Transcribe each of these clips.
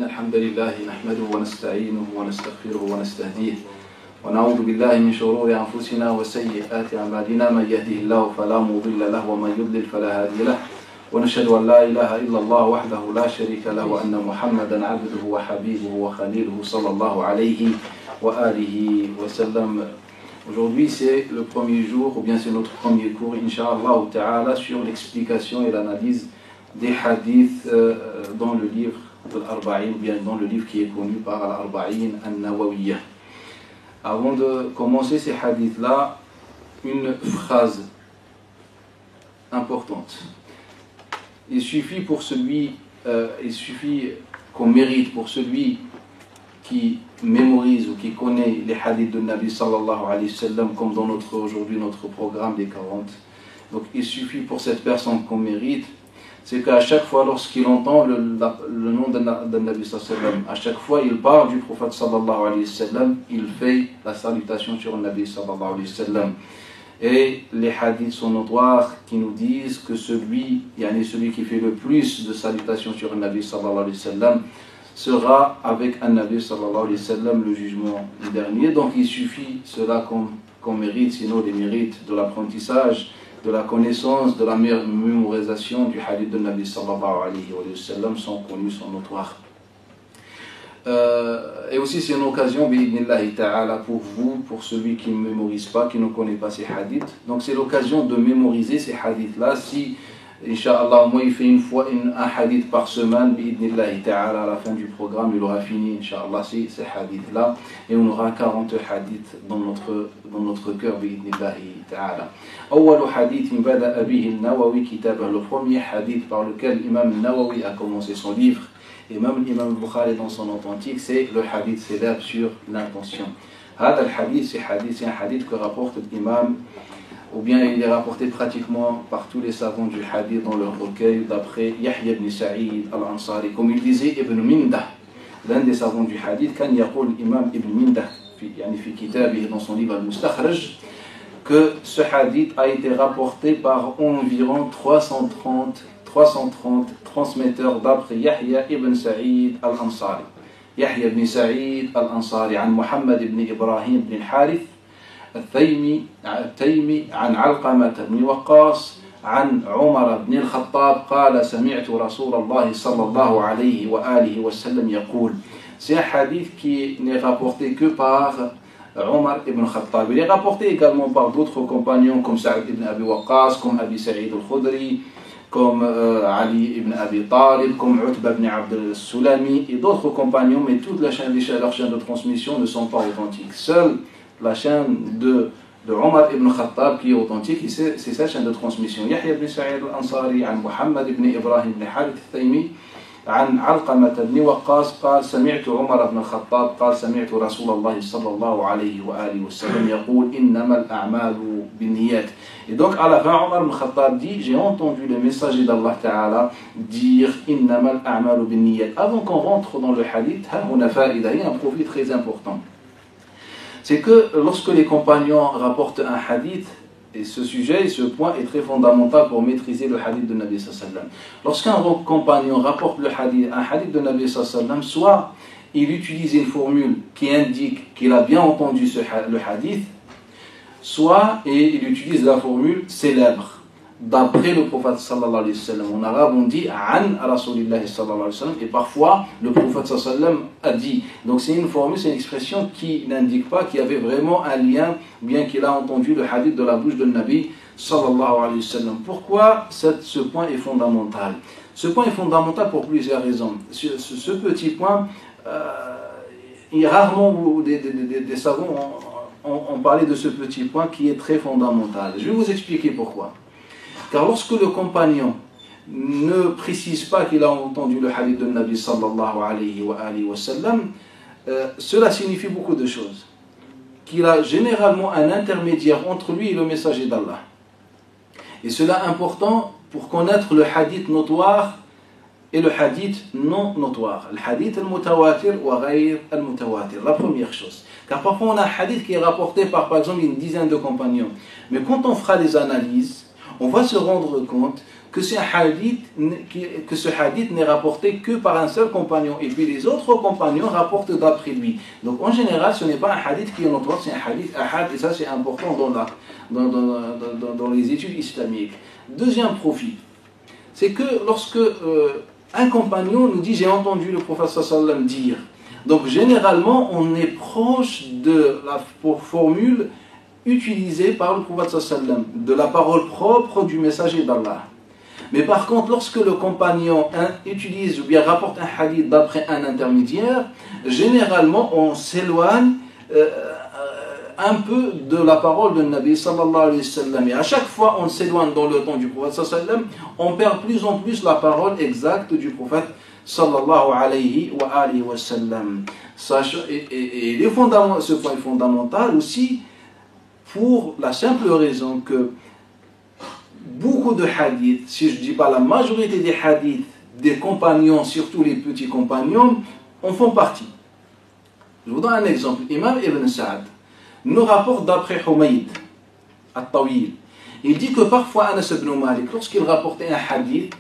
إن الحمد لله نحمده ونستعينه ونستغفره ونستهديه ونعوذ بالله من شرور أنفسنا وسيئات أعمالنا من يهده الله فلا مضل له ومن يضلل فلا هادي له ونشهد أن لا إله إلا الله وحده لا شريك له وأن محمدا عبده وحبيبه وخليله صلى الله عليه وآله وسلم. Aujourd'hui c'est le premier jour, ou bien c'est notre premier cours, Inch'Allah Ta'ala, sur l'explication et l'analyse des hadiths dans le livre de l'Arba'in, ou bien dans le livre qui est connu par l'Arba'in al-Nawawiyya. Avant de commencer ces hadiths-là, une phrase importante. Il suffit qu'on mérite pour celui qui mémorise ou qui connaît les hadiths de Nabi sallallahu alayhi wa sallam, comme dans aujourd'hui notre programme des 40. Donc il suffit pour cette personne qu'on mérite, c'est qu'à chaque fois lorsqu'il entend le nom de Nabi sallallahu alayhi wa sallam, à chaque fois il parle du prophète sallallahu alayhi wa sallam, il fait la salutation sur le Nabi sallallahu alayhi wa sallam. Et les hadiths sont notoires qui nous disent que celui qui fait le plus de salutations sur le Nabi sallallahu alayhi wa sallam sera avec un Nabi sallallahu alayhi wa sallam le jugement dernier. Donc il suffit cela qu'on mérite, sinon les mérites de l'apprentissage, de la connaissance, de la mémorisation du hadith de Nabi sallallahu alayhi wa sallam sont connus, sont notoires. Et aussi c'est une occasion bi'idhnillahi ta'ala pour vous, pour celui qui ne mémorise pas, qui ne connaît pas ces hadiths. Donc c'est l'occasion de mémoriser ces hadiths là. Si Inch'Allah, moi il fait un hadith par semaine, bi'idhnillahi ta'ala, à la fin du programme il aura fini Inch'Allah ces hadiths là, et on aura 40 hadiths dans notre cœur bi'idhnillahi ta'ala. أول حديث بدأ به النووي كتابه, le premier hadith par lequel l'imam Nawawi a commencé son livre, et même l'imam Bukhari dans son authentique, c'est le hadith célèbre sur l'intention. هذا الحديث, c'est un hadith que rapporte l'imam, ou bien il est rapporté pratiquement par tous les savants du hadith dans leur recueil, d'après Yahya ibn Sa'id al-Ansari. Comme il disait Ibn Mindah, l'un des savants du hadith, كان يقول l'imam Ibn Mindah في كتابه, dans son livre al-Mustakhraj, que ce hadith a été rapporté par environ 330 transmetteurs d'après Yahya ibn Sa'id al-Ansari. Yahya ibn Sa'id al-Ansari عن محمد ibn Ibrahim ibn Harith التيمي عن علقمة بن وقاص عن عمر بن الخطاب قال سمعت رسول الله صلى الله عليه وآله وسلم يقول. C'est un hadith qui n'est rapporté que par Omar ibn Khattab. Il est rapporté également par d'autres compagnons comme Sa'id ibn Abi Waqqas, comme Abi Sa'id al-Khudri, comme Ali ibn Abi Talib, comme Utba ibn Abd al-Sulami et d'autres compagnons, mais toute leur chaîne de transmission ne sont pas authentiques. Seule la chaîne de Omar ibn Khattab qui est authentique, c'est sa chaîne de transmission. Yahya ibn Sa'id al-Ansari عن محمد ibn Ibrahim ibn Harith التيمي عن علقمة بن وقاص قال سمعت عمر بن الخطاب قال سمعت رسول الله صلى الله عليه وآله وسلم يقول إنما الأعمال بالنيات. Et donc à la fin Omar ibn Khattab dit, j'ai entendu le messager d'Allah Ta'ala dire إنما الأعمال بالنيات. Avant qu'on rentre dans le hadith, il y a un profit très important. C'est que lorsque les compagnons rapportent un hadith, et ce point est très fondamental pour maîtriser le hadith de Nabi sallallahu alayhi wa sallam. Lorsqu'un compagnon rapporte un hadith de Nabi sallallahu alayhi wa sallam, soit il utilise une formule qui indique qu'il a bien entendu le hadith, soit il utilise la formule célèbre d'après le prophète sallallahu alayhi wa sallam. En arabe on dit an rasulillahi sallallahu alayhi wa sallam, et parfois le prophète sallallahu alayhi wa sallam a dit. Donc c'est une formule, c'est une expression qui n'indique pas qu'il y avait vraiment un lien, bien qu'il a entendu le hadith de la bouche de Nabi sallallahu alayhi wa sallam. Pourquoi ce point est fondamental? Ce point est fondamental pour plusieurs raisons. Ce petit point, il y a rarement des savants ont parlé de ce petit point qui est très fondamental. Je vais vous expliquer pourquoi. Car lorsque le compagnon ne précise pas qu'il a entendu le hadith de Nabi sallallahu alayhi wa sallam, cela signifie beaucoup de choses. Qu'il a généralement un intermédiaire entre lui et le messager d'Allah. Et cela est important pour connaître le hadith notoire et le hadith non notoire. Le hadith al-mutawatir wa ghayr al-mutawatir. La première chose. Car parfois on a un hadith qui est rapporté par exemple une dizaine de compagnons. Mais quand on fera des analyses, on va se rendre compte que ce hadith n'est rapporté que par un seul compagnon, et puis les autres compagnons rapportent d'après lui. Donc en général, ce n'est pas un hadith qui est notoire, c'est un hadith ahad, et ça c'est important dans les études islamiques. Deuxième profil, c'est que lorsque un compagnon nous dit « j'ai entendu le prophète sallallahu alayhi wa sallam dire », donc généralement on est proche de la formule utilisée par le prophète sallallahu alayhi wa sallam, de la parole propre du messager d'Allah. Mais par contre, lorsque le compagnon utilise ou bien rapporte un hadith d'après un intermédiaire, généralement on s'éloigne un peu de la parole de Nabi sallallahu alayhi wa sallam. Et à chaque fois on s'éloigne dans le temps du prophète sallallahu alayhi wa sallam, on perd plus en plus la parole exacte du prophète sallallahu alayhi wa sallam. Et ce point est fondamental aussi pour la simple raison que beaucoup de hadiths, si je ne dis pas la majorité des hadiths des compagnons, surtout les petits compagnons, en font partie. Je vous donne un exemple. Imam Ibn Sa'd nous rapporte d'après Humayd al-Tawil. Il dit que parfois Anas ibn Malik, lorsqu'il rapportait un hadith,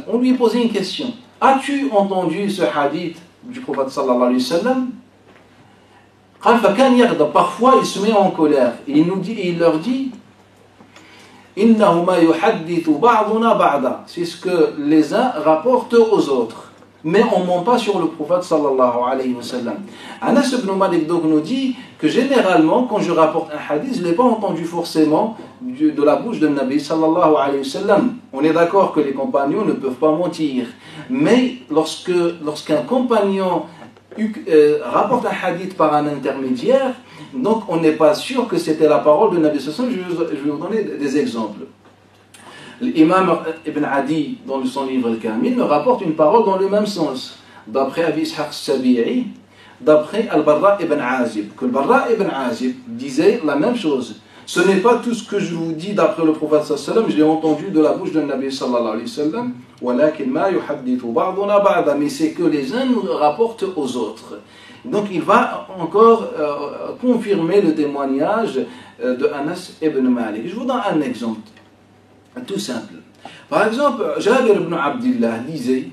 on lui posait une question. As-tu entendu ce hadith du prophète sallallahu alayhi wa sallam? Parfois il se met en colère. Et il leur dit c'est ce que les uns rapportent aux autres, mais on ne ment pas sur le prophète sallallahu alayhi wa sallam. Anas ibn Malik donc nous dit que généralement quand je rapporte un hadith, je ne l'ai pas entendu forcément de la bouche de Nabi sallallahu alayhi wa sallam. On est d'accord que les compagnons ne peuvent pas mentir, mais lorsqu'un compagnon rapporte un hadith par un intermédiaire, donc on n'est pas sûr que c'était la parole de Nabi sallallahu alayhi wa sallam. Je vais vous donner des exemples. L'imam Ibn Adi, dans son livre Al-Kamil, me rapporte une parole dans le même sens, d'après Abi Ishaq al-Sabi'i, d'après Al-Barra ibn Azib, que Al-Barra ibn Azib disait la même chose. Ce n'est pas tout ce que je vous dis d'après le prophète sallallahu alayhi wa sallam, je l'ai entendu de la bouche de Nabi sallallahu alayhi wa sallam, mais c'est que les uns nous rapportent aux autres. Donc il va encore confirmer le témoignage de Anas ibn Malik. Je vous donne un exemple tout simple. Par exemple, Jabir ibn Abdillah disait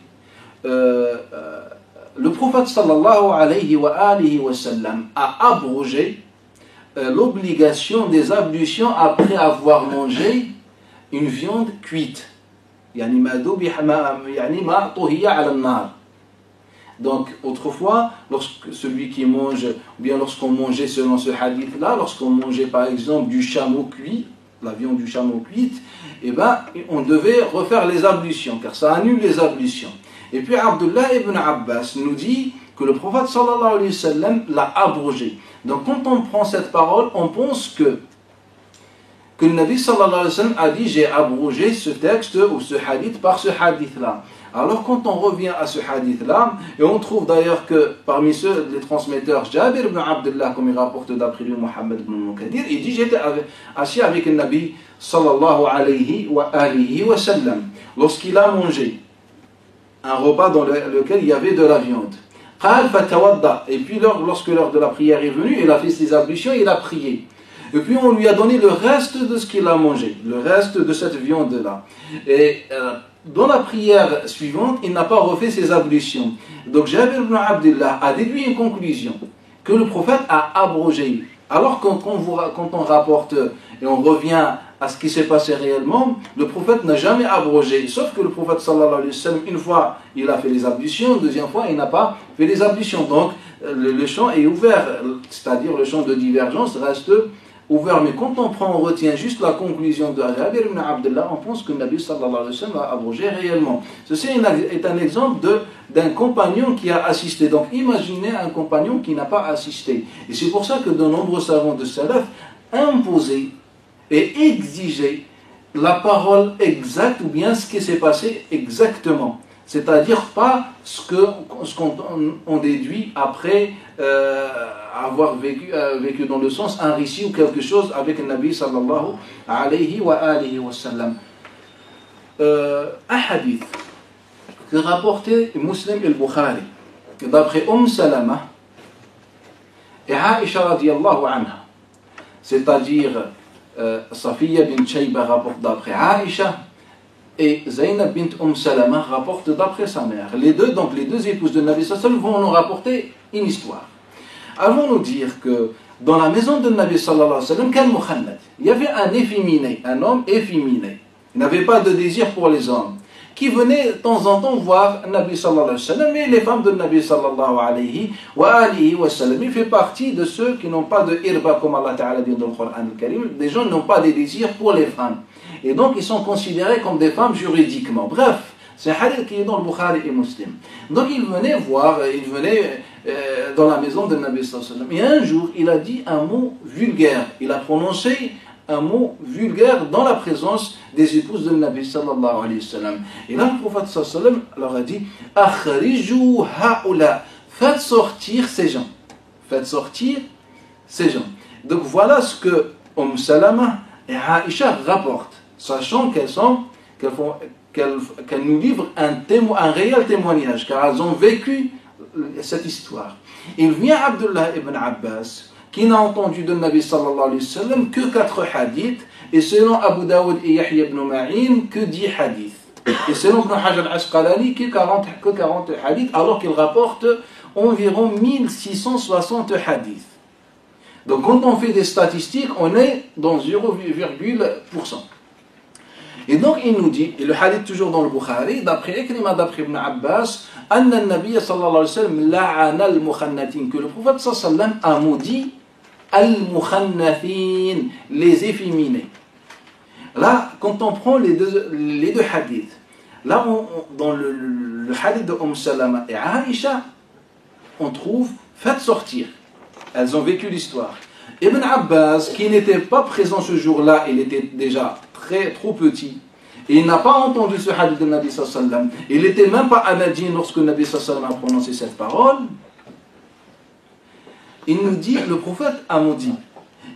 le prophète sallallahu alayhi wa sallam a abrogé l'obligation des ablutions après avoir mangé une viande cuite. Donc autrefois, lorsque celui qui mange, ou bien lorsqu'on mangeait selon ce hadith-là, lorsqu'on mangeait par exemple du chameau cuit, la viande du chameau cuite, eh ben, on devait refaire les ablutions, car ça annule les ablutions. Et puis Abdullah ibn Abbas nous dit que le prophète sallallahu alayhi wa sallam l'a abrogé. Donc quand on prend cette parole, on pense que le Nabi sallallahu alayhi wa sallam a dit j'ai abrogé ce texte ou ce hadith par ce hadith-là. Alors quand on revient à ce hadith-là, et on trouve d'ailleurs que parmi ceux, les transmetteurs, Jabir ibn Abdullah, comme il rapporte d'après lui Muhammad ibn Mukadir, il dit j'étais assis avec le Nabi sallallahu alayhi wa sallam, lorsqu'il a mangé un repas dans lequel il y avait de la viande. Et puis lorsque l'heure de la prière est venue, il a fait ses ablutions, il a prié. Et puis on lui a donné le reste de ce qu'il a mangé, le reste de cette viande-là. Et dans la prière suivante, il n'a pas refait ses ablutions. Donc Jabir ibn Abdullah a déduit une conclusion, que le prophète a abrogé. Alors quand on rapporte et on revient à ce qui s'est passé réellement, le prophète n'a jamais abrogé, sauf que le prophète sallallahu alayhi wa sallam, une fois il a fait les ablutions, deuxième fois il n'a pas fait les ablutions. Donc le champ est ouvert, c'est-à-dire le champ de divergence reste ouvert. Mais quand on retient juste la conclusion de Jabir ibn Abdullah, on pense que le Nabi sallallahu alayhi wa sallam a abrogé réellement. Ceci est un exemple d'un compagnon qui a assisté. Donc imaginez un compagnon qui n'a pas assisté. Et c'est pour ça que de nombreux savants de Salaf imposaient et exigeaient la parole exacte ou bien ce qui s'est passé exactement. C'est-à-dire pas ce qu'on déduit après avoir vécu dans le sens un récit ou quelque chose avec le Nabi sallallahu alayhi wa sallam. Un hadith que rapportait Muslim al-Bukhari d'après Salama et Aisha radiyallahu anha, c'est-à-dire Safiya bint Shayba rapporte d'après Aïcha, et Zaynab bint Salama rapporte d'après sa mère. Les deux, donc les deux épouses de Nabi sallallahu alayhi wa sallam, vont nous rapporter une histoire. Avant nous dire que dans la maison de Nabi sallallahu alayhi wa sallam, il y avait un efféminé, un homme efféminé. Il n'avait pas de désir pour les hommes, qui venait de temps en temps voir Nabi sallallahu alayhi wa sallam, et les femmes de Nabi sallallahu alayhi wa sallam. Il fait partie de ceux qui n'ont pas de irba, comme Allah Ta'ala dit dans le Coran al-Karim. Des gens n'ont pas de désir pour les femmes. Et donc ils sont considérés comme des femmes juridiquement. Bref, c'est un hadith qui est dans le Bukhari et Muslim. Donc il venait voir, il venait dans la maison de Nabi sallallahu alayhi wa sallam. Et un jour, il a dit un mot vulgaire. Il a prononcé un mot vulgaire dans la présence des épouses de Nabi sallallahu alayhi wa sallam. Et là, le prophète sallallahu alayhi wa sallam leur a dit Akhriju haoula, faites sortir ces gens. Faites sortir ces gens. Donc voilà ce que Salama et Aïcha rapportent, sachant qu'elles nous livrent un réel témoignage, car elles ont vécu cette histoire. Il vient Abdullah ibn Abbas, qui n'a entendu de Nabi sallallahu alayhi wa sallam que 4 hadiths, et selon Abu Daoud et Yahya ibn Ma'in, que 10 hadiths. Et selon Ibn Hajar al-Asqalani, que 40 hadiths, alors qu'il rapporte environ 1660 hadiths. Donc quand on fait des statistiques, on est dans 0,%. Et donc il nous dit, et le hadith toujours dans le Bukhari, d'après Ikrima, d'après Ibn Abbas, Anna al-Nabiy sallallahu alayhi wa sallam la'ana al-mukhannatin, que le prophète sallallahu alayhi wa sallam a maudit al-mukhannathin, les efféminés. Là, quand on prend les deux hadiths, là dans le hadith de Salama et Aïcha, on trouve faites sortir. Elles ont vécu l'histoire. Ibn Abbas, qui n'était pas présent ce jour-là, il était déjà trop petit, et il n'a pas entendu ce hadith de Nabi sallallahu alayhi wa sallam. Il n'était même pas à Médine lorsque Nabi sallallahu alayhi wa sallam a prononcé cette parole. Il nous dit, le prophète a maudit.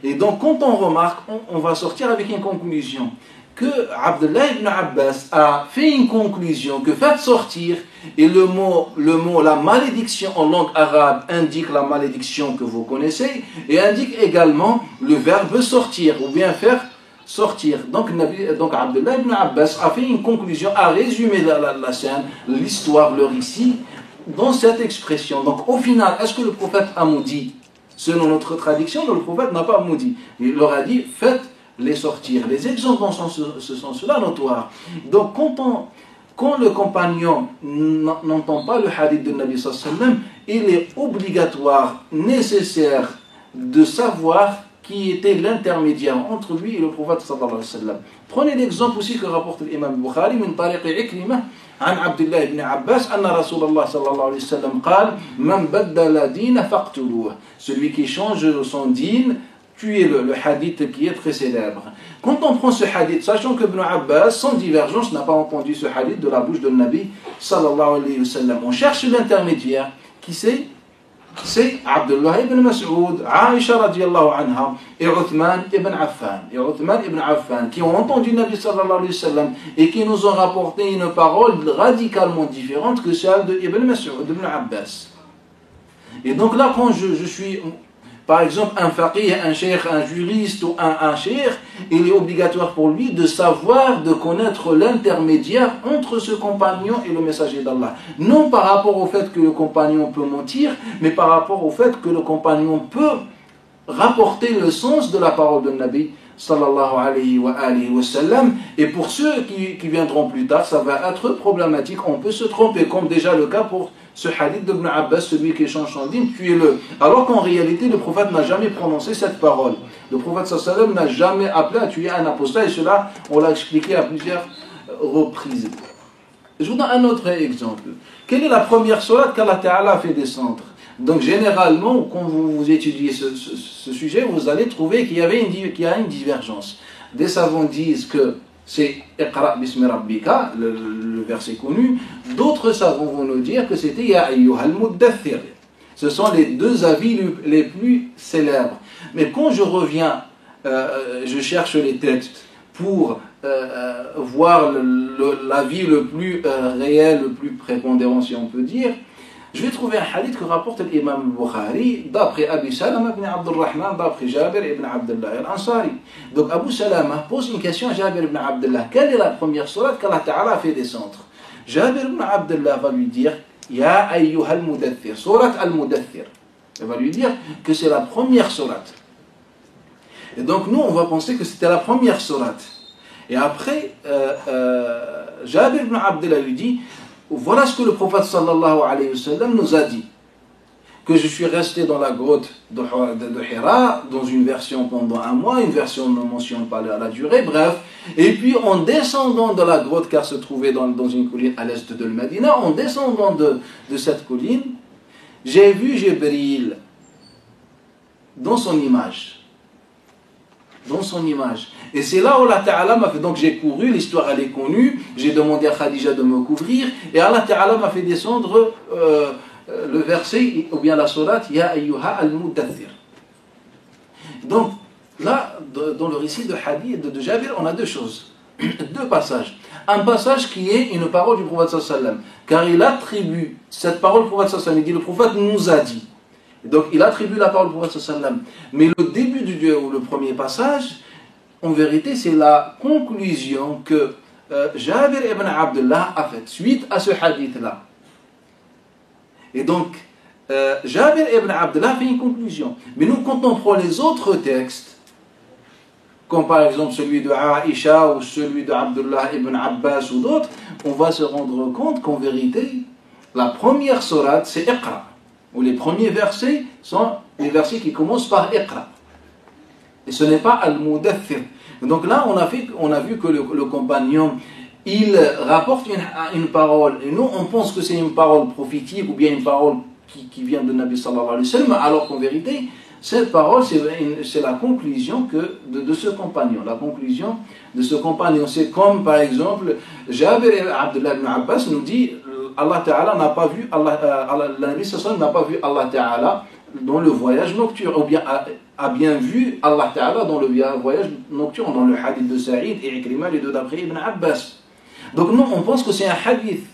Et donc quand on remarque, on va sortir avec une conclusion, que Abdullah ibn Abbas a fait une conclusion, que faites sortir, et le mot la malédiction en langue arabe indique la malédiction que vous connaissez, et indique également le verbe sortir, ou bien faire sortir. Donc Abdullah ibn Abbas a fait une conclusion, a résumé la scène, l'histoire, le récit, dans cette expression. Donc au final, est-ce que le prophète a maudit? Selon notre traduction, le prophète n'a pas maudit. Il leur a dit, faites les sortir. Les exemples dans ce sens-là notoires. Donc quand le compagnon n'entend pas le hadith de Nabi sallallahu alayhi wa sallam, il est obligatoire, nécessaire de savoir qui était l'intermédiaire entre lui et le prophète sallallahu alayhi wa sallam. Prenez l'exemple aussi que rapporte l'imam Bukhari min tariq Ikrimah عن عبد الله بن عباس أن رسول الله صلى الله عليه وسلم قال من بدل دين فاقتلوه. Celui qui change son dîne, tuez-le. Le hadith qui est très célèbre. Quand on prend ce hadith, sachant que Ibn Abbas, sans divergence, n'a pas entendu ce hadith de la bouche de Nabi sallallahu alayhi wa sallam, on cherche l'intermédiaire. Qui c'est? C'est Abdullah ibn Mas'ud, Aïcha radiallahu anha et Uthman ibn Affan, qui ont entendu Nabi sallallahu alayhi wa sallam et qui nous ont rapporté une parole radicalement différente que celle de Ibn Mas'ud, Ibn Abbas. Et donc là, quand je suis, par exemple, un faqih, un cheikh, un juriste ou un cheikh, il est obligatoire pour lui de savoir, de connaître l'intermédiaire entre ce compagnon et le messager d'Allah. Non par rapport au fait que le compagnon peut mentir, mais par rapport au fait que le compagnon peut rapporter le sens de la parole de Nabi sallallahu alayhi wa sallam. Et pour ceux qui viendront plus tard, ça va être problématique. On peut se tromper, comme déjà le cas pour ce hadith d'Ibn Abbas, celui qui change son dîme, tuez-le. Alors qu'en réalité, le prophète n'a jamais prononcé cette parole. Le prophète sallallahu alayhi wa sallam n'a jamais appelé à tuer un apostat, et cela, on l'a expliqué à plusieurs reprises. Je vous donne un autre exemple. Quelle est la première sourate qu'Allah Ta'ala a fait descendre? Donc généralement, quand vous étudiez ce sujet, vous allez trouver qu'il y a une divergence. Des savants disent que c'est Iqra bismi rabbika, le verset connu. D'autres savants vont nous dire que c'était Ya ayyuhal muddathir. Ce sont les deux avis les plus célèbres. Mais quand je reviens, je cherche les textes pour voir l'avis le plus réel, le plus prépondérant, si on peut dire, je vais trouver un hadith que rapporte l'imam Bukhari d'après Abi Salama ibn Abdurrahman, d'après Jabir ibn Abdullah al-Ansari. Donc Abu Salama pose une question à Jabir ibn Abdullah. Quelle est la première sourate qu'Allah Ta'ala a fait descendre? Jabir ibn Abdullah va lui dire Ya ayyuha al-mudaththir, sourate al-mudaththir. Il va lui dire que c'est la première sourate. Et donc nous on va penser que c'était la première sourate. Et après Jabir ibn Abdullah lui dit voilà ce que le prophète sallallahu alayhi wa sallam nous a dit, que je suis resté dans la grotte de Hira, dans une version pendant un mois, une version ne mentionne pas la durée, bref, et puis en descendant de la grotte, car se trouvait dans une colline à l'est de Medina, en descendant de cette colline, j'ai vu Jibril dans son image. Dans son image. Et c'est là où Allah Ta'ala m'a fait, donc j'ai couru, l'histoire elle est connue, j'ai demandé à Khadija de me couvrir, et Allah Ta'ala m'a fait descendre le verset, ou bien la sourate, Ya ayyuha al-mudaththir. Donc, là, dans le récit de Hadith de Jabir, on a deux choses, deux passages. Un passage qui est une parole du prophète sallallahu alayhi wa sallam, car il attribue cette parole au prophète sallallahu alayhi wa sallam, il dit le prophète nous a dit. Donc il attribue la parole au prophète sallallahu alayhi wa sallam. Mais le début ou le premier passage, en vérité, c'est la conclusion que Jabir ibn Abdullah a faite suite à ce hadith-là. Et donc, Jabir ibn Abdullah fait une conclusion. Mais nous, quand on prend les autres textes, comme par exemple celui de Aïcha ou celui de Abdullah ibn Abbas ou d'autres, on va se rendre compte qu'en vérité, la première sourate, c'est Iqra. Où les premiers versets sont les versets qui commencent par Iqra. Et ce n'est pas Al-Mudaththir. Donc là, on a vu que le compagnon, il rapporte une parole. Et nous, on pense que c'est une parole prophétique ou bien une parole qui vient de Nabi sallallahu alayhi wa sallam, alors qu'en vérité, cette parole, c'est la conclusion de ce compagnon. La conclusion de ce compagnon. C'est comme, par exemple, Jabir Abdullah ibn Abbas nous dit Allah Ta'ala n'a pas vu, Nabi sallallahu alayhi wa sallam n'a pas vu Allah Ta'ala dans le voyage nocturne, ou bien a bien vu Allah Ta'ala dans le voyage nocturne, dans le hadith de Saïd et Ikrima, les deux d'après Ibn Abbas. Donc nous, on pense que c'est un hadith.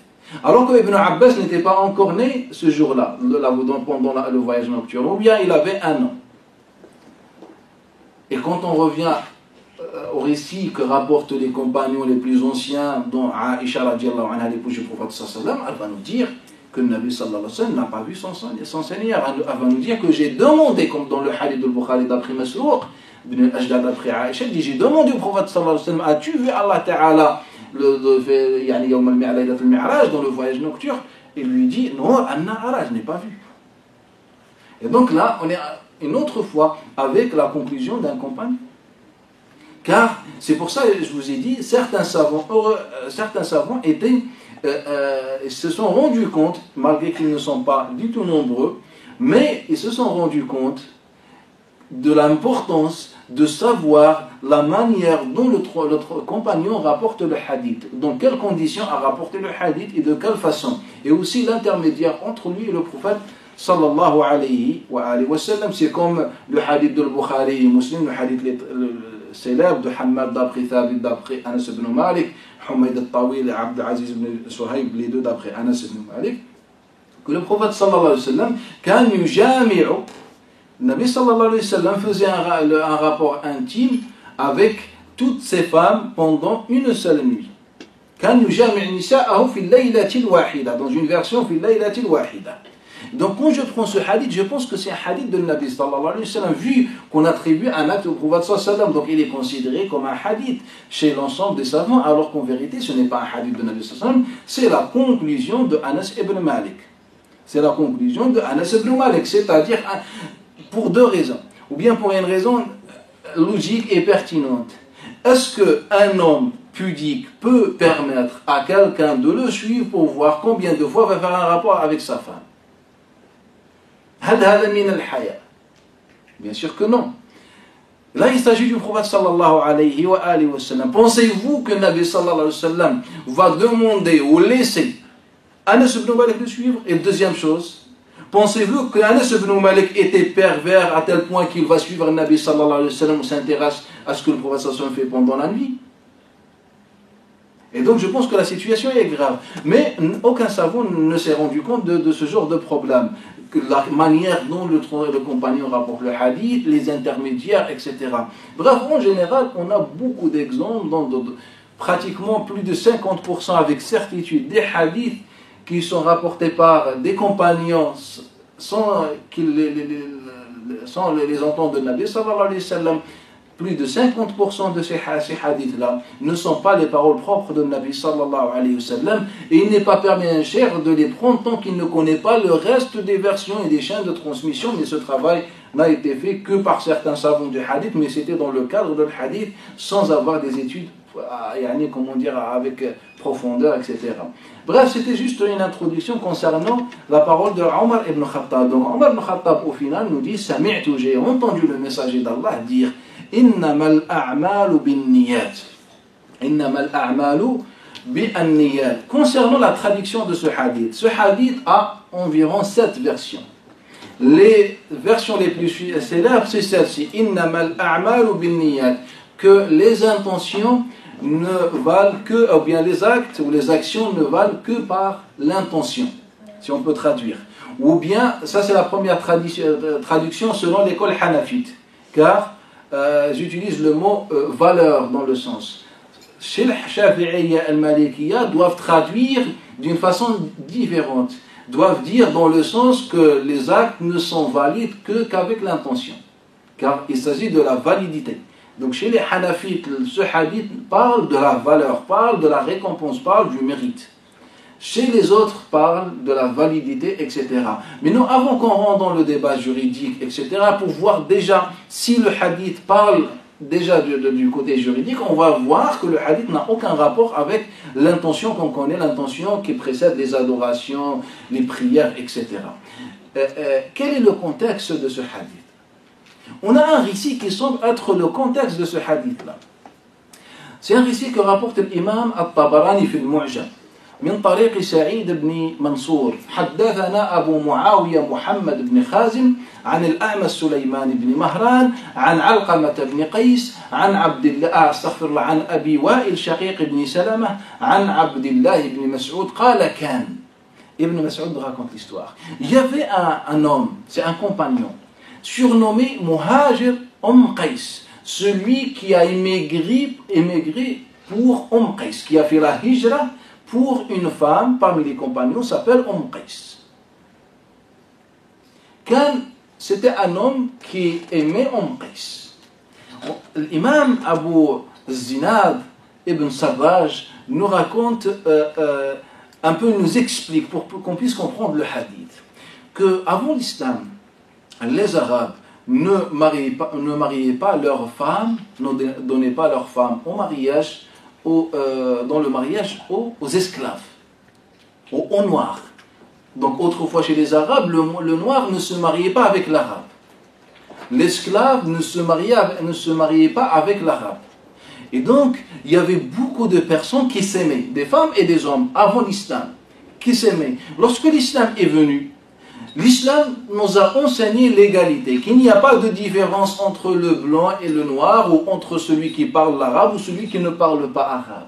Alors que Ibn Abbas n'était pas encore né ce jour-là, pendant le voyage nocturne, ou bien il avait 1 an. Et quand on revient au récit que rapportent les compagnons les plus anciens, dont Aïcha radiallahu anha, l'épouse du prophète sallallahu alayhi wa sallam, elle va nous dire que le Nabi sallallahu alayhi wa sallam n'a pas vu son Seigneur. Elle va nous dire que j'ai demandé, comme dans le hadith de Bukhari d'après Masrour, d'après Aïcha, j'ai demandé au prophète sallallahu alayhi wa sallam, as-tu vu Allah Ta'ala dans le voyage nocturne? Il lui dit non, je n'ai pas vu. Et donc là, on est une autre fois avec la conclusion d'un compagnon. Car c'est pour ça que je vous ai dit, certains savants se sont rendus compte, malgré qu'ils ne sont pas du tout nombreux, mais ils se sont rendus compte de l'importance de savoir la manière dont notre compagnon rapporte le hadith, dans quelles conditions a rapporté le hadith et de quelle façon, et aussi l'intermédiaire entre lui et le prophète sallallahu alayhi wa sallam. C'est comme le hadith de Bukhari et Muslim, le hadith célèbre de Hammad d'après Thabit d'après Anas ibn Malik, Humayd al-Tawil et Abd al-Aziz ibn Suhayb, les deux d'après Anas ibn Malik, que le prophète sallallahu alayhi wa sallam, quand yujami'u, le Nabi sallallahu alayhi wa sallam faisait un rapport intime avec toutes ces femmes pendant une seule nuit. Quand yujami'u nisa'ahu fi laylatil wahida, dans une version fi laylatil wahida. Donc quand je prends ce hadith, je pense que c'est un hadith de Nabi sallallahu alayhi wa sallam, vu qu'on attribue un acte au prophète sallallahu alayhi wa sallam, donc il est considéré comme un hadith chez l'ensemble des savants, alors qu'en vérité ce n'est pas un hadith de Nabi sallallahu alayhi wa sallam, c'est la conclusion de Anas ibn Malik. C'est la conclusion de Anas ibn Malik, c'est-à-dire pour deux raisons, ou bien pour une raison logique et pertinente. Est-ce qu'un homme pudique peut permettre à quelqu'un de le suivre pour voir combien de fois il va faire un rapport avec sa femme? Bien sûr que non. Là, il s'agit du prophète sallallahu alayhi wa sallam. Pensez-vous que Nabi sallallahu alayhi wa sallam va demander ou laisser Anas ibn Malik le suivre? Et deuxième chose, pensez-vous que Anas ibn Malik était pervers à tel point qu'il va suivre Nabi sallallahu alayhi wa sallam ou s'intéresse à ce que le prophète sallallahu alayhi wa sallam fait pendant la nuit? Et donc je pense que la situation est grave. Mais aucun savant ne s'est rendu compte de ce genre de problème. Que la manière dont le compagnon rapporte le hadith, les intermédiaires, etc. Bref, en général, on a beaucoup d'exemples, pratiquement plus de 50% avec certitude, des hadiths qui sont rapportés par des compagnons sans les entendre de Nabi sallallahu alayhi wa sallam. Plus de 50% de ces hadiths-là ne sont pas les paroles propres de Nabi sallallahu alayhi wa sallam, et il n'est pas permis à un cheikh de les prendre tant qu'il ne connaît pas le reste des versions et des chaînes de transmission. Mais ce travail n'a été fait que par certains savants du hadith, mais c'était dans le cadre de hadith sans avoir des études, comment dire, avec profondeur, etc. Bref, c'était juste une introduction concernant la parole de Omar ibn Khattab. Donc Omar ibn Khattab au final nous dit: Sami'tu, j'ai entendu le messager d'Allah dire: Innamal a'malu bin-niyat. Innamal a'malu bin-niyat. Concernant la traduction de ce hadith a environ 7 versions. Les versions les plus célèbres, c'est celle-ci: Innamal a'malu bin-niyat. Que les intentions ne valent que, ou bien les actes ou les actions ne valent que par l'intention, si on peut traduire. Ou bien, ça c'est la première traduction selon l'école hanafite, car j'utilise le mot valeur dans le sens. Chez le Shafi'iyya et le Malikiyya doivent traduire d'une façon différente, doivent dire dans le sens que les actes ne sont valides qu'avec l'intention, car il s'agit de la validité. Donc chez les Hanafites, ce hadith parle de la valeur, parle de la récompense, parle du mérite. Chez les autres, parle de la validité, etc. Mais nous, avant qu'on rentre dans le débat juridique, etc., pour voir déjà si le hadith parle déjà du côté juridique, on va voir que le hadith n'a aucun rapport avec l'intention qu'on connaît, l'intention qui précède les adorations, les prières, etc. Quel est le contexte de ce hadith? On a un récit qui semble être le contexte de ce hadith-là. C'est un récit que rapporte l'imam At-Tabarani في المعجم من طريق سعيد بن منصور. حدثنا أبو معاوية محمد بن خازم عن الأعمش سليمان بن مهران عن علقمة بن قيس عن عبد الله عن أبي وائل شقيق بن سلمة عن عبد الله بن مسعود قال كان. Ibn Mas'ud raconte l'histoire. Il y avait un homme, c'est un compagnon, surnommé Muhajir Qais, celui qui a émigré pour Qais, qui a fait la hijra pour une femme parmi les compagnons, s'appelle Qais. Kan, c'était un homme qui aimait Qais. L'imam Abu Zinad ibn Sarraj nous raconte, un peu nous explique, pour qu'on puisse comprendre le hadith, qu'avant l'islam, les Arabes ne mariaient pas leurs femmes, ne donnaient pas leurs femmes au mariage, dans le mariage aux esclaves, aux noirs. Donc autrefois chez les Arabes, le noir ne se mariait pas avec l'arabe. L'esclave ne se mariait pas avec l'arabe. Et donc, il y avait beaucoup de personnes qui s'aimaient, des femmes et des hommes, avant l'islam, qui s'aimaient. Lorsque l'islam est venu, l'islam nous a enseigné l'égalité, qu'il n'y a pas de différence entre le blanc et le noir, ou entre celui qui parle l'arabe ou celui qui ne parle pas arabe.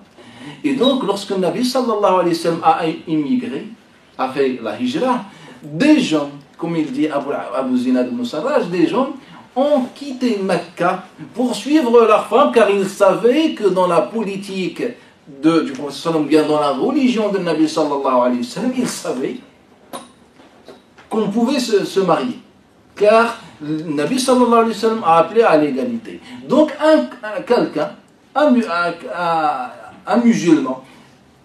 Et donc, lorsque le Nabi sallallahu alayhi wa sallam a immigré, a fait la hijra, des gens, comme il dit Abu Zinad ibn Sarraj, des gens ont quitté Mecca pour suivre leurs femmes, car ils savaient que dans la politique du prophète, bien dans la religion de Nabi sallallahu alayhi wa sallam, ils savaient qu'on pouvait se marier, car le Nabi sallallahu alayhi wa sallam a appelé à l'égalité. Donc un musulman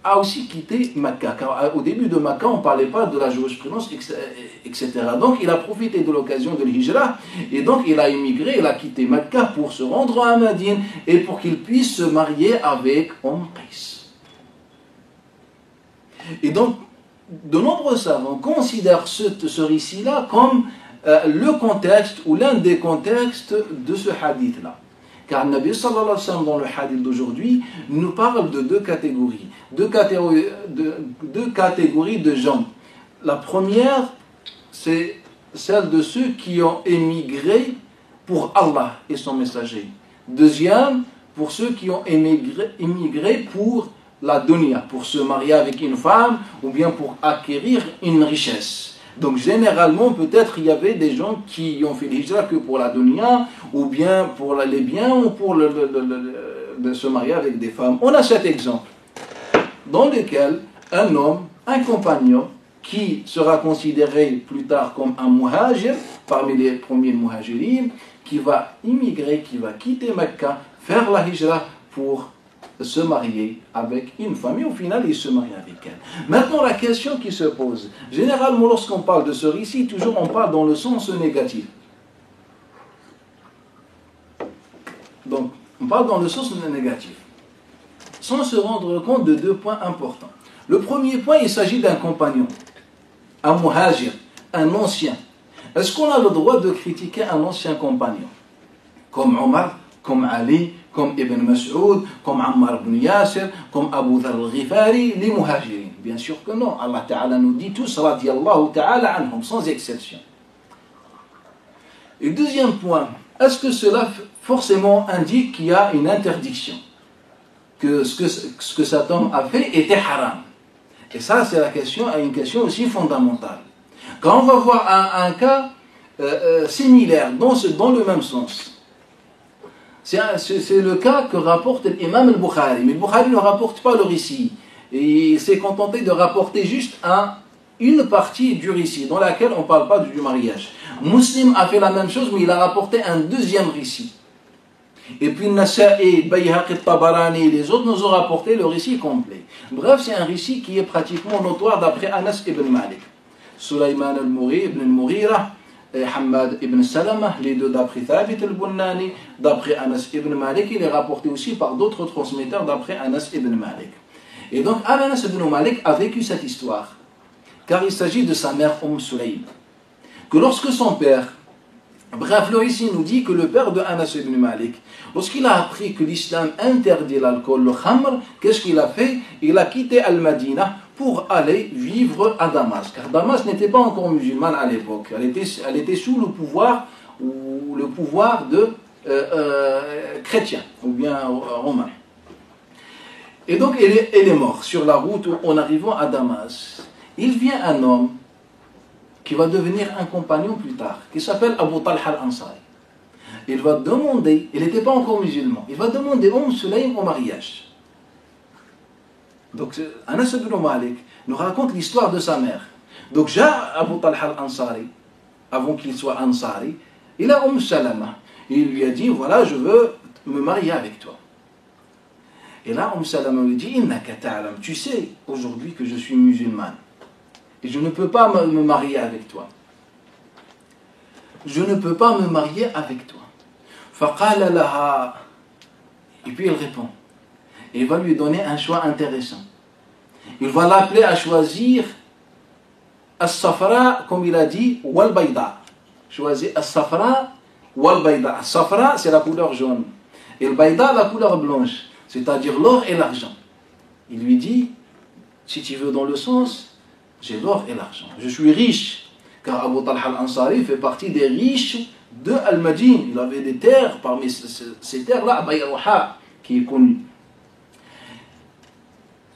a aussi quitté Mecca, car au début de Mecca on ne parlait pas de la jurisprudence, etc. Donc il a profité de l'occasion de l'hijra, et donc il a émigré, il a quitté Mecca pour se rendre à Médine, et pour qu'il puisse se marier avec Qais. Et donc de nombreux savants considèrent ce récit-là comme le contexte ou l'un des contextes de ce hadith-là. Car le Nabi sallallahu alayhi wa sallam dans le hadith d'aujourd'hui nous parle de deux catégories de gens. La première, c'est celle de ceux qui ont émigré pour Allah et son messager. Deuxième, pour ceux qui ont émigré pour la dunya, pour se marier avec une femme, ou bien pour acquérir une richesse. Donc généralement, peut-être il y avait des gens qui ont fait l'hijra que pour la dunya, ou bien pour les biens, ou pour de se marier avec des femmes. On a cet exemple, dans lequel un homme, un compagnon, qui sera considéré plus tard comme un muhajir, parmi les premiers muhajirines, qui va immigrer, qui va quitter Mecca, faire la hijra pour se marier avec une femme, et au final il se marie avec elle. Maintenant la question qui se pose, généralement lorsqu'on parle de ce récit, toujours on parle dans le sens négatif. Donc on parle dans le sens négatif, sans se rendre compte de deux points importants. Le premier point, il s'agit d'un compagnon, un muhajir, un ancien. Est-ce qu'on a le droit de critiquer un ancien compagnon, comme Omar, comme Ali, comme Ibn Mas'ud, comme Ammar ibn Yasir, comme Abu Dharr al-Ghifari, les muhajirin? Bien sûr que non. Allah Ta'ala nous dit tous, radiyallahu ta'ala anhum, sans exception. Et deuxième point, est-ce que cela forcément indique qu'il y a une interdiction, que ce que cet homme a fait était haram? Et ça, c'est une question aussi fondamentale. Quand on va voir un cas similaire, dans le même sens, c'est le cas que rapporte l'imam al-Bukhari. Mais le Bukhari ne rapporte pas le récit. Et il s'est contenté de rapporter juste une partie du récit, dans laquelle on ne parle pas du mariage. Muslim a fait la même chose, mais il a rapporté un deuxième récit. Et puis Nasa'i, Bayhaqi, Tabarani, les autres nous ont rapporté le récit complet. Bref, c'est un récit qui est pratiquement notoire d'après Anas ibn Malik. Sulayman ibn al-Mughira, Hamad ibn Salama, les deux d'après Thabit al-Bunnani, d'après Anas ibn Malik, il est rapporté aussi par d'autres transmetteurs d'après Anas ibn Malik. Et donc Anas ibn Malik a vécu cette histoire, car il s'agit de sa mère Sulaym, que lorsque son père, bref, le récit nous dit que le père de Anas ibn Malik, lorsqu'il a appris que l'islam interdit l'alcool, le khamr, qu'est-ce qu'il a fait? Il a quitté Al-Madina pour aller vivre à Damas, car Damas n'était pas encore musulmane à l'époque, elle était sous le pouvoir de chrétiens, ou bien romains. Et donc elle est morte sur la route en arrivant à Damas. Il vient un homme qui va devenir un compagnon plus tard, qui s'appelle Abu Talha al-Ansari. Il va demander, il n'était pas encore musulman, il va demander Sulaym au mariage. Donc Anas ibn Malik nous raconte l'histoire de sa mère. Donc Abu Talha al-Ansari, avant qu'il soit Ansari, il a Salama. Il lui a dit, voilà, je veux me marier avec toi. Et là, Salama lui dit, innaka ta'lam, tu sais aujourd'hui que je suis musulmane. Et je ne peux pas me marier avec toi. Je ne peux pas me marier avec toi. Faqala laha. Et puis il répond. Et il va lui donner un choix intéressant. Il va l'appeler à choisir as-safra, comme il a dit, wal-bayda. Choisir as-safra wal-bayda. As-safra, c'est la couleur jaune. Et le bayda, la couleur blanche. C'est-à-dire l'or et l'argent. Il lui dit, si tu veux dans le sens, j'ai l'or et l'argent. Je suis riche, car Abu Talha al-Ansari fait partie des riches de Al-Madine. Il avait des terres, parmi ces terres-là, Bayrouha, qui est connu.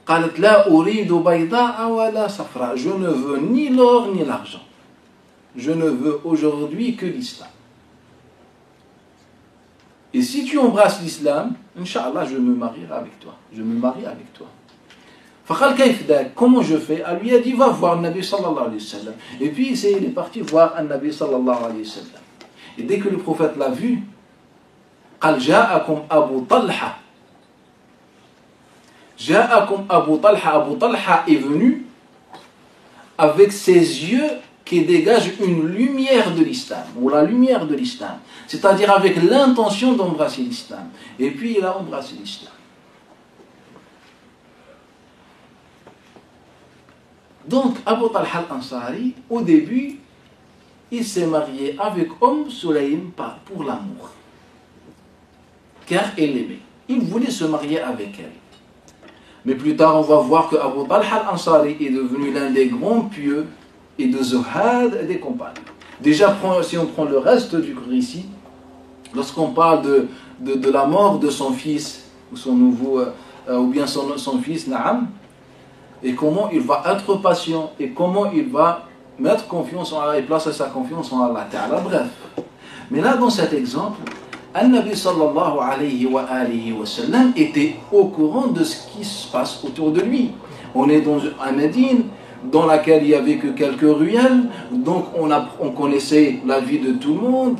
قالت لا أريد بيضاء ولا صفراء. Je ne veux ni l'or ni l'argent. Je ne veux aujourd'hui que l'islam. Et si tu embrasses l'islam, Inch'Allah, je me marierai avec toi. Je me marie avec toi. فقال كيف ذاك? Comment je fais? Elle lui a dit, va voir le Nabi sallallahu alayhi wa sallam. Et puis il est parti voir le Nabi sallallahu alayhi wa sallam. Et dès que le prophète l'a vu, قال جاءكم أبو طلحة. جاءكم أبو طلحة. Abu Talha est venu avec ses yeux qui dégagent une lumière de l'islam, ou la lumière de l'islam, c'est-à-dire avec l'intention d'embrasser l'islam. Et puis il a embrassé l'islam. Donc Abu Talha al-Ansari, au début, il s'est marié avec Sulaym pour l'amour, car elle l'aimait. Il voulait se marier avec elle. Mais plus tard, on va voir que Abu Talha al-Ansari est devenu l'un des grands pieux et de Zuhad des compagnons. Déjà, si on prend le reste du récit, lorsqu'on parle de la mort de son fils, ou son nouveau ou bien son fils, Naam, et comment il va être patient, et comment il va mettre confiance en Allah et placer sa confiance en Allah Ta'ala. Bref. Mais là, dans cet exemple, Al-Nabi sallallahu alayhi wa sallam était au courant de ce qui se passe autour de lui. On est dans un Médine dans laquelle il n'y avait que quelques ruelles, donc on connaissait la vie de tout le monde.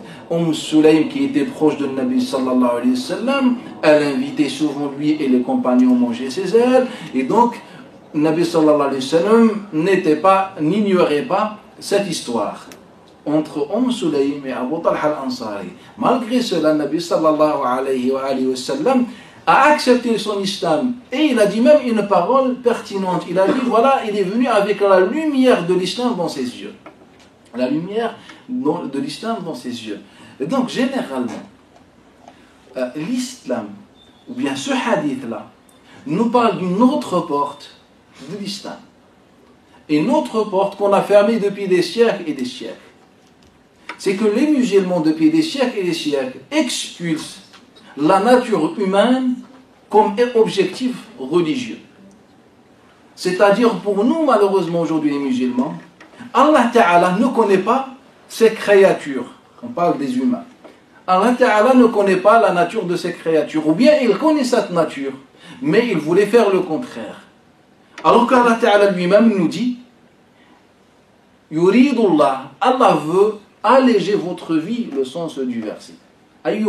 Sulaym, qui était proche de Nabi sallallahu alayhi wa sallam, elle invitait souvent lui et les compagnons manger ses ailes, et donc Nabi sallallahu alayhi wa sallam n'ignorait pas cette histoire entre Sulaym et Abu Talha al-Ansari. Malgré cela, Nabi sallallahu alayhi wa sallam a accepté son islam, et il a dit même une parole pertinente. Il a dit, voilà, il est venu avec la lumière de l'islam dans ses yeux. La lumière de l'islam dans ses yeux. Et donc, généralement, l'islam, ou bien ce hadith-là, nous parle d'une autre porte de l'islam. Une autre porte qu'on a fermée depuis des siècles et des siècles. C'est que les musulmans, depuis des siècles et des siècles, expulsent la nature humaine comme objectif religieux. C'est-à-dire pour nous, malheureusement aujourd'hui les musulmans, Allah Ta'ala ne connaît pas ses créatures. On parle des humains. Allah Ta'ala ne connaît pas la nature de ses créatures. Ou bien il connaît cette nature, mais il voulait faire le contraire. Alors qu'Allah Ta'ala lui-même nous dit, Yuridullah, Allah veut alléger votre vie, le sens du verset. Il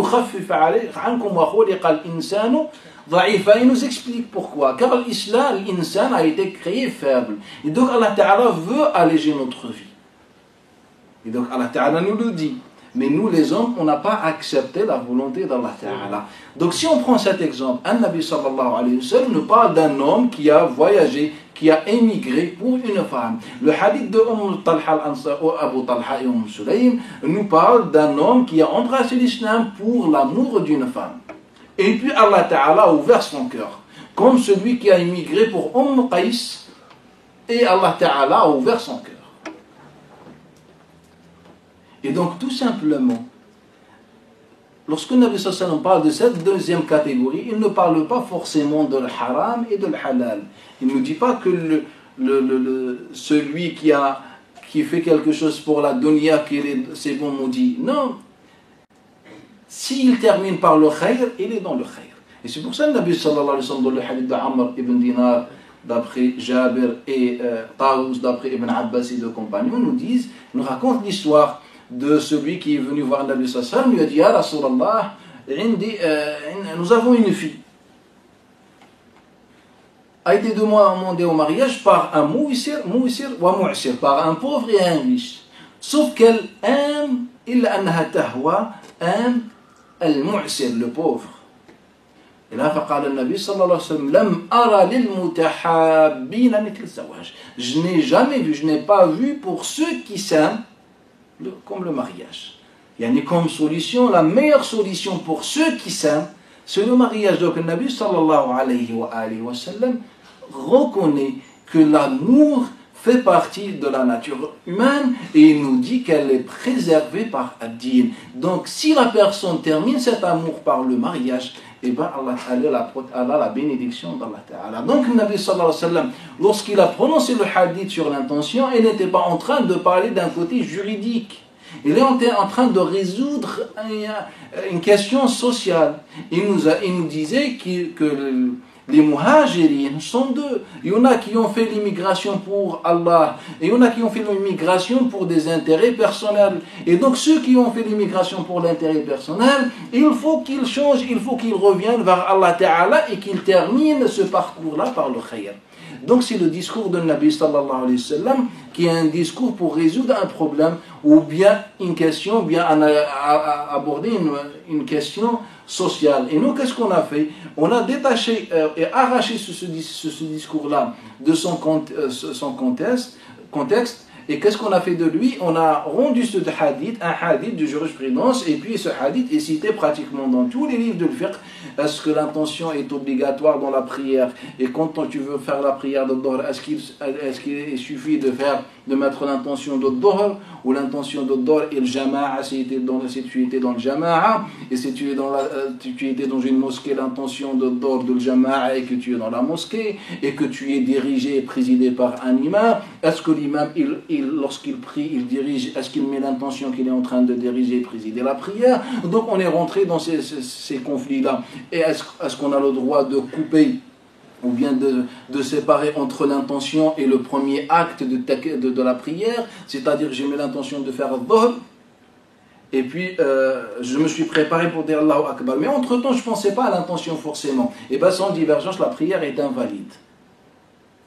nous explique pourquoi. Car l'islam, l'insan a été créé faible. Et donc Allah Ta'ala veut alléger notre vie. Et donc Allah Ta'ala nous le dit. Mais nous les hommes, on n'a pas accepté la volonté d'Allah Ta'ala. Donc si on prend cet exemple, An-Nabi sallallahu alayhi wa sallam nous parle d'un homme qui a voyagé, qui a émigré pour une femme. Le hadith de Abu Talha et Sulaym nous parle d'un homme qui a embrassé l'islam pour l'amour d'une femme. Et puis Allah Ta'ala a ouvert son cœur. Comme celui qui a émigré pour Qais, et Allah Ta'ala a ouvert son cœur. Et donc tout simplement, lorsque Nabi sallallahu alayhi wa sallam parle de cette deuxième catégorie, il ne parle pas forcément de haram et de halal. Il ne dit pas que celui qui fait quelque chose pour la dunya, c'est bon maudit. Non. S'il termine par le khayr, il est dans le khayr. Et c'est pour ça que Nabi sallallahu alayhi wa sallam, dans le hadith d'Amr ibn Dinar, d'après Jabir, et Taous, d'après Ibn Abbas et deux compagnons, nous racontent l'histoire de celui qui est venu voir Nabi sallallahu alayhi wa sallam, lui a dit, Ya Rasulallah, nous avons une fille. A été demandé au mariage par un mu'sir wa mu'sir, par un pauvre et un riche. Sauf qu'elle aime, illa anha tahwa, aime al-mu'sir, le pauvre. Et là, فقال النبي صلى الله عليه وسلم لم أرى للمتحابين مثل الزواج. Je n'ai jamais vu, je n'ai pas vu pour ceux qui s'aiment comme le mariage. Yani comme solution, la meilleure solution pour ceux qui s'aiment, c'est le mariage. Donc le Nabi sallallahu alayhi wa sallam reconnaît que l'amour fait partie de la nature humaine et il nous dit qu'elle est préservée par ad-din. Donc si la personne termine cet amour par le mariage, et bien Allah a la bénédiction d'Allah Ta'ala. Donc le Nabi sallallahu alayhi wa sallam, lorsqu'il a prononcé le hadith sur l'intention, il n'était pas en train de parler d'un côté juridique. Il est en train de résoudre une question sociale. Il nous disait que les muhajirin sont deux. Il y en a qui ont fait l'immigration pour Allah, et il y en a qui ont fait l'immigration pour des intérêts personnels. Et donc ceux qui ont fait l'immigration pour l'intérêt personnel, il faut qu'ils changent, il faut qu'ils reviennent vers Allah Ta'ala et qu'ils terminent ce parcours-là par le khayr. Donc c'est le discours de Nabi sallallahu alayhi wa sallam qui est un discours pour résoudre un problème ou bien une question, ou bien aborder une question sociale. Et nous, qu'est-ce qu'on a fait? On a détaché et arraché ce discours-là de son contexte Et qu'est-ce qu'on a fait de lui? On a rendu ce hadith, un hadith de jurisprudence, et puis ce hadith est cité pratiquement dans tous les livres de fiqh. Est-ce que l'intention est obligatoire dans la prière? Et quand tu veux faire la prière de Dhuhr, est-ce qu'il suffit de mettre l'intention de Dhuhr, ou l'intention de Dhuhr et le Jama'a, si tu étais dans le Jama'a, et si tu étais dans une mosquée, l'intention de Dhuhr de le Jama'a, et que tu es dans la mosquée, et que tu es dirigé et présidé par un imam, est-ce que l'imam, lorsqu'il prie, il dirige, est-ce qu'il met l'intention qu'il est en train de diriger et présider la prière? Donc on est rentré dans ces conflits-là. Et est-ce qu'on a le droit de couper ou bien de séparer entre l'intention et le premier acte de la prière? C'est-à-dire j'ai mis l'intention de faire Dhuhr, et puis je me suis préparé pour dire Allahu Akbar. Mais entre-temps, je ne pensais pas à l'intention forcément. Et bien sans divergence, la prière est invalide.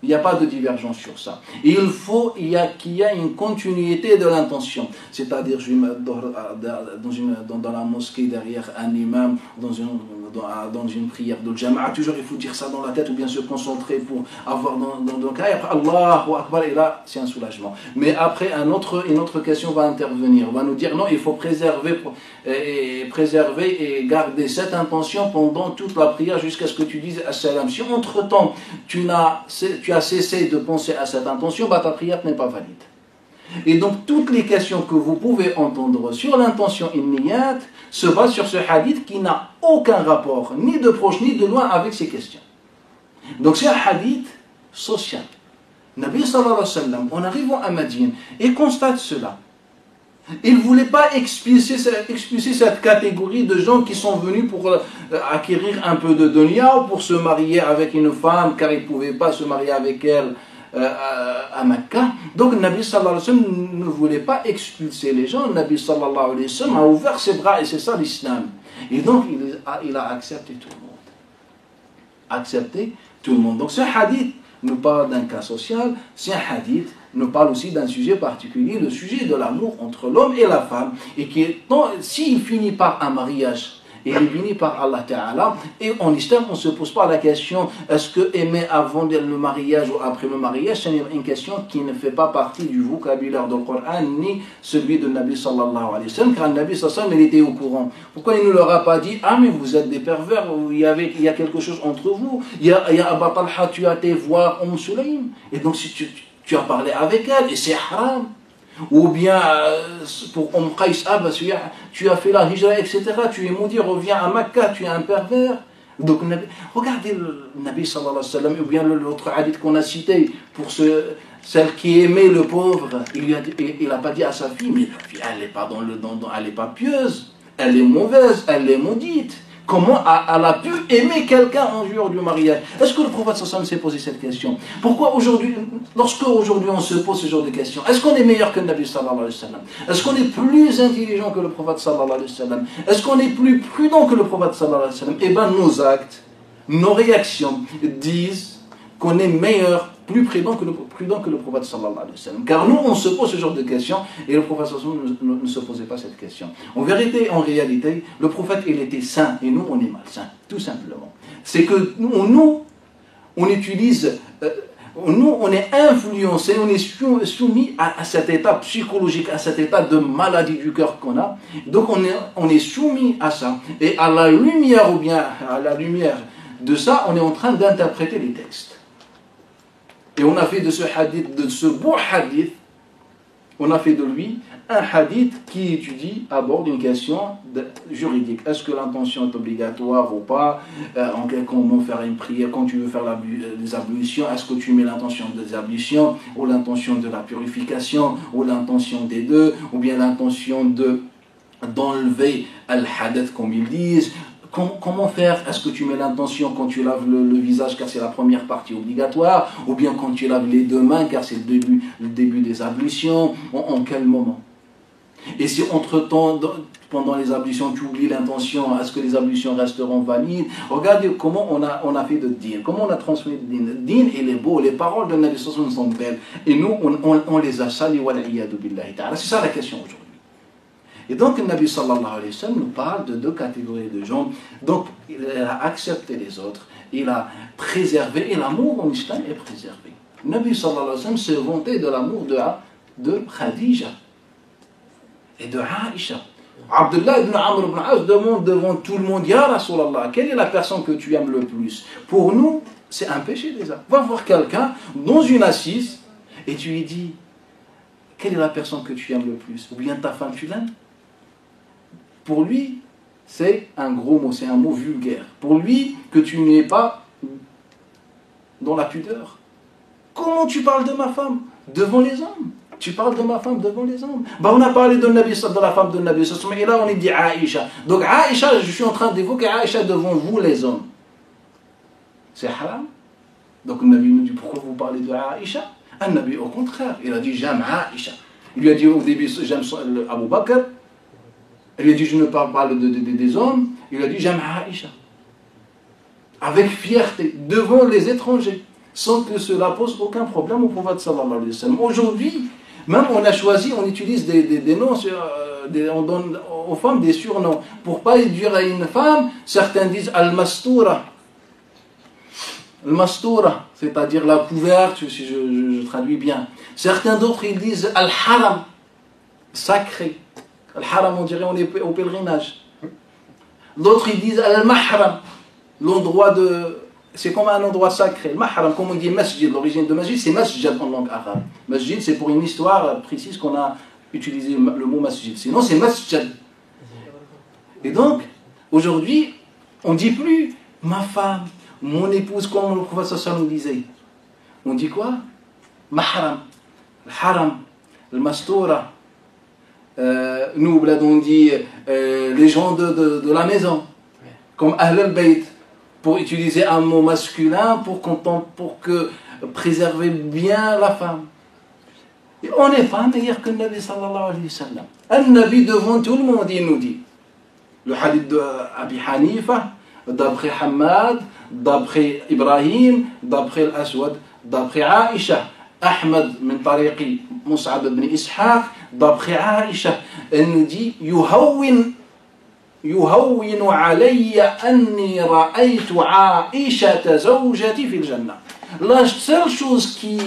Il n'y a pas de divergence sur ça. Et il faut qu'il y ait une continuité de l'intention. C'est-à-dire, je vais mettre dans la mosquée derrière un imam, dans une prière de jama'a, toujours il faut dire ça dans la tête ou bien se concentrer pour avoir dans le cas. Et après, Allahu Akbar, et là, c'est un soulagement. Mais après, une autre question va intervenir. On va nous dire non, il faut préserver et garder cette intention pendant toute la prière jusqu'à ce que tu dises As-Salam. Si entre-temps, tu as cessé de penser à cette intention, ta prière n'est pas valide. Et donc toutes les questions que vous pouvez entendre sur l'intention inniyat se basent sur ce hadith qui n'a aucun rapport, ni de proche ni de loin, avec ces questions. Donc c'est un hadith social. Nabi sallallahu alayhi wa sallam, en arrivant à Médine, il constate cela. Il ne voulait pas expulser cette catégorie de gens qui sont venus pour acquérir un peu de dunya ou pour se marier avec une femme car ils ne pouvaient pas se marier avec elle à Mecca. Donc Nabi sallallahu alayhi wa sallam ne voulait pas expulser les gens. Nabi sallallahu alayhi wa sallam a ouvert ses bras et c'est ça l'islam. Et donc il a accepté tout le monde. Accepté tout le monde. Donc ce hadith nous parle d'un cas social, c'est un hadith nous parle aussi d'un sujet particulier, le sujet de l'amour entre l'homme et la femme, et qui s'il finit par un mariage, et il finit par Allah Ta'ala, et en islam on ne se pose pas la question, est-ce que aimer avant le mariage ou après le mariage, c'est une question qui ne fait pas partie du vocabulaire du Coran, ni celui de Nabi sallallahu alayhi wa sallam, car Nabi sallallahu alayhi wa sallam, il était au courant. Pourquoi il ne leur a pas dit, ah mais vous êtes des pervers, il y a quelque chose entre vous, il y a Aba Talha, tu as été voir Sulaym, et donc si tu as parlé avec elle, et c'est haram. Ou bien, pour Qais, tu as fait la hijra, etc. Tu es maudit, reviens à Mecca, tu es un pervers. Donc, regardez le Nabi sallallahu alayhi wa sallam, ou bien l'autre hadith qu'on a cité, pour celle qui aimait le pauvre, il n'a pas dit à sa fille, mais la fille, elle n'est pas elle n'est pas pieuse, elle est mauvaise, elle est maudite. Comment elle a pu aimer quelqu'un en dehors du mariage? Est-ce que le prophète sallallahu alayhi wa sallam s'est posé cette question? Pourquoi aujourd'hui, lorsque aujourd'hui on se pose ce genre de questions, est-ce qu'on est meilleur que le Nabi sallallahu alayhi wa sallam? Est-ce qu'on est plus intelligent que le prophète sallallahu alayhi wa sallam? Est-ce qu'on est plus prudent que le prophète sallallahu alayhi wa sallam? Eh bien nos actes, nos réactions disent qu'on est meilleur, plus prudent que le prophète sallallahu alayhi wa sallam. Car nous, on se pose ce genre de questions et le prophète sallallahu alayhi wa sallam ne se posait pas cette question. En vérité, en réalité, le prophète, il était saint et nous, on est malsains, tout simplement. C'est que nous, on utilise, nous, on est influencé, on est soumis à cet état psychologique, à cet état de maladie du cœur qu'on a. Donc, on est soumis à ça. Et à la lumière, ou bien à la lumière de ça, on est en train d'interpréter les textes. Et on a fait de ce hadith, de ce beau hadith, on a fait de lui un hadith qui aborde une question juridique. Est-ce que l'intention est obligatoire ou pas? Comment faire une prière quand tu veux faire les ablutions? Est-ce que tu mets l'intention des ablutions ou l'intention de la purification ou l'intention des deux ou bien l'intention d'enlever al-hadath comme ils disent? Comment faire? Est-ce que tu mets l'intention quand tu laves le visage car c'est la première partie obligatoire, ou bien quand tu laves les deux mains car c'est le début des ablutions? En quel moment? Et si entre-temps, pendant les ablutions, tu oublies l'intention, est-ce que les ablutions resteront valides? Regardez comment on a fait de din, comment on a transmis le din. Din, il est beau, les paroles de Nabi sallallahu alayhi wa sallam sont belles, et nous, on les a salis, wa l'iyadu billahi ta'ala. C'est ça la question aujourd'hui. Et donc, le Nabi sallallahu alayhi wa sallam nous parle de deux catégories de gens. Donc, il a accepté les autres, il a préservé, et l'amour en islam est préservé. Le Nabi sallallahu alayhi wa sallam s'est vanté de l'amour de Khadija et de Aïcha. Abdullah ibn Amr ibn As demande devant tout le monde, Ya Rasulallah, quelle est la personne que tu aimes le plus? Pour nous, c'est un péché déjà. Va voir quelqu'un dans une assise et tu lui dis, quelle est la personne que tu aimes le plus? Ou bien ta femme, tu l'aimes? Pour lui, c'est un gros mot, c'est un mot vulgaire. Pour lui, que tu n'es pas dans la pudeur. Comment tu parles de ma femme devant les hommes? Tu parles de ma femme devant les hommes. Bah, on a parlé de la femme de Nabi, et là on est dit Aïcha. Donc Aïcha, je suis en train d'évoquer Aïcha devant vous les hommes. C'est haram. Donc le Nabi nous dit, pourquoi vous parlez de Aïcha? Un Nabi au contraire, il a dit j'aime Aïcha. Il lui a dit au début j'aime Abu Bakr. Il lui a dit je ne parle pas des hommes. Il lui a dit j'aime Aïcha. Avec fierté, devant les étrangers, sans que cela pose aucun problème au prophète sallallahu alayhi wa sallam. Aujourd'hui, même on a choisi, on utilise des noms, on donne aux femmes des surnoms. Pour ne pas dire à une femme, certains disent Al-Mastoura. Al-Mastoura, c'est-à-dire la couverte, si je traduis bien. Certains d'autres, ils disent Al-Haram, sacré. Al-Haram, on dirait on est au pèlerinage. D'autres, ils disent Al-Mahram, l'endroit de... C'est comme un endroit sacré. Le mahram, comme on dit masjid, l'origine de masjid, c'est masjid en langue arabe. Masjid, c'est pour une histoire précise qu'on a utilisé le mot masjid. Sinon, c'est masjid. Et donc, aujourd'hui, on ne dit plus ma femme, mon épouse, comme le prophète nous disait. On dit quoi? Mahram, le haram, le mastoura. Nous, on dit les gens de la maison, comme Ahl al-Bayt. Pour utiliser un mot masculin pour préserver bien la femme. Et on n'est pas meilleur que le Nabi sallallahu alayhi wa sallam. Un Nabi devant tout le monde, il nous dit. Le hadith d'Abi Hanifa, d'après Hamad, d'après Ibrahim, d'après l'Aswad, d'après Aïcha. Ahmad, min tariqi Mus'ab ibn Ishaq, d'après Aïcha. Elle nous dit, يهون علي أني رأيت عائشة زوجتي في الجنة. La seule chose qui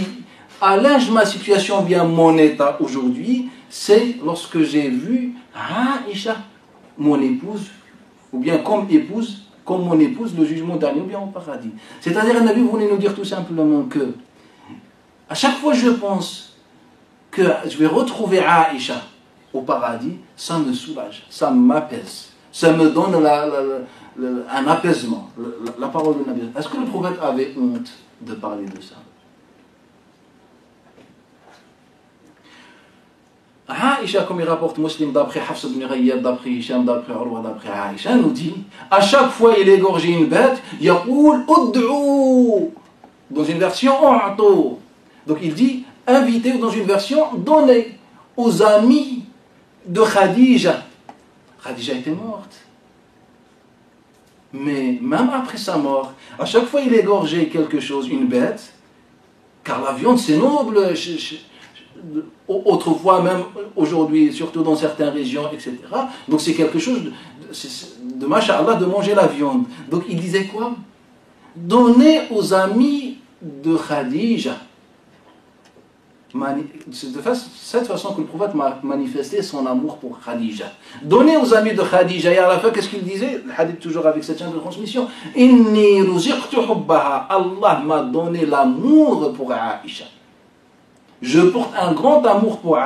allège ma situation, bien mon état aujourd'hui, c'est lorsque j'ai vu Aïcha, mon épouse, ou bien comme mon épouse, le jugement dernier, ou bien au paradis. C'est-à-dire, le Nabi voulait nous dire tout simplement que, à chaque fois je pense que je vais retrouver Aïcha au paradis, ça me soulage, ça m'apaise. Ça me donne un apaisement, la parole de Nabi. Est-ce que le prophète avait honte de parler de ça? Aïcha, comme il rapporte Muslim, d'après Hafs ibn Ghayyad, d'après Hisham, d'après Urwa, d'après Aïcha, nous dit, à chaque fois il égorgeait une bête, yaqoul ud'u. Dans une version, u'tu. Donc il dit, invitez, dans une version, donnez aux amis de Khadija. Khadija était morte. Mais même après sa mort, à chaque fois il égorgeait quelque chose, une bête, car la viande c'est noble, autrefois même aujourd'hui, surtout dans certaines régions, etc. Donc c'est quelque chose de masha'Allah de manger la viande. Donc il disait quoi? Donnez aux amis de Khadija. C'est de cette façon que le prophète m'a manifesté son amour pour Khadija. Donnez aux amis de Khadija. Et à la fin, qu'est-ce qu'il disait? Le hadith toujours avec cette chaîne de transmission. Inni ruziqtu hubbaha. Allah m'a donné l'amour pour Aïcha. Je porte un grand amour pour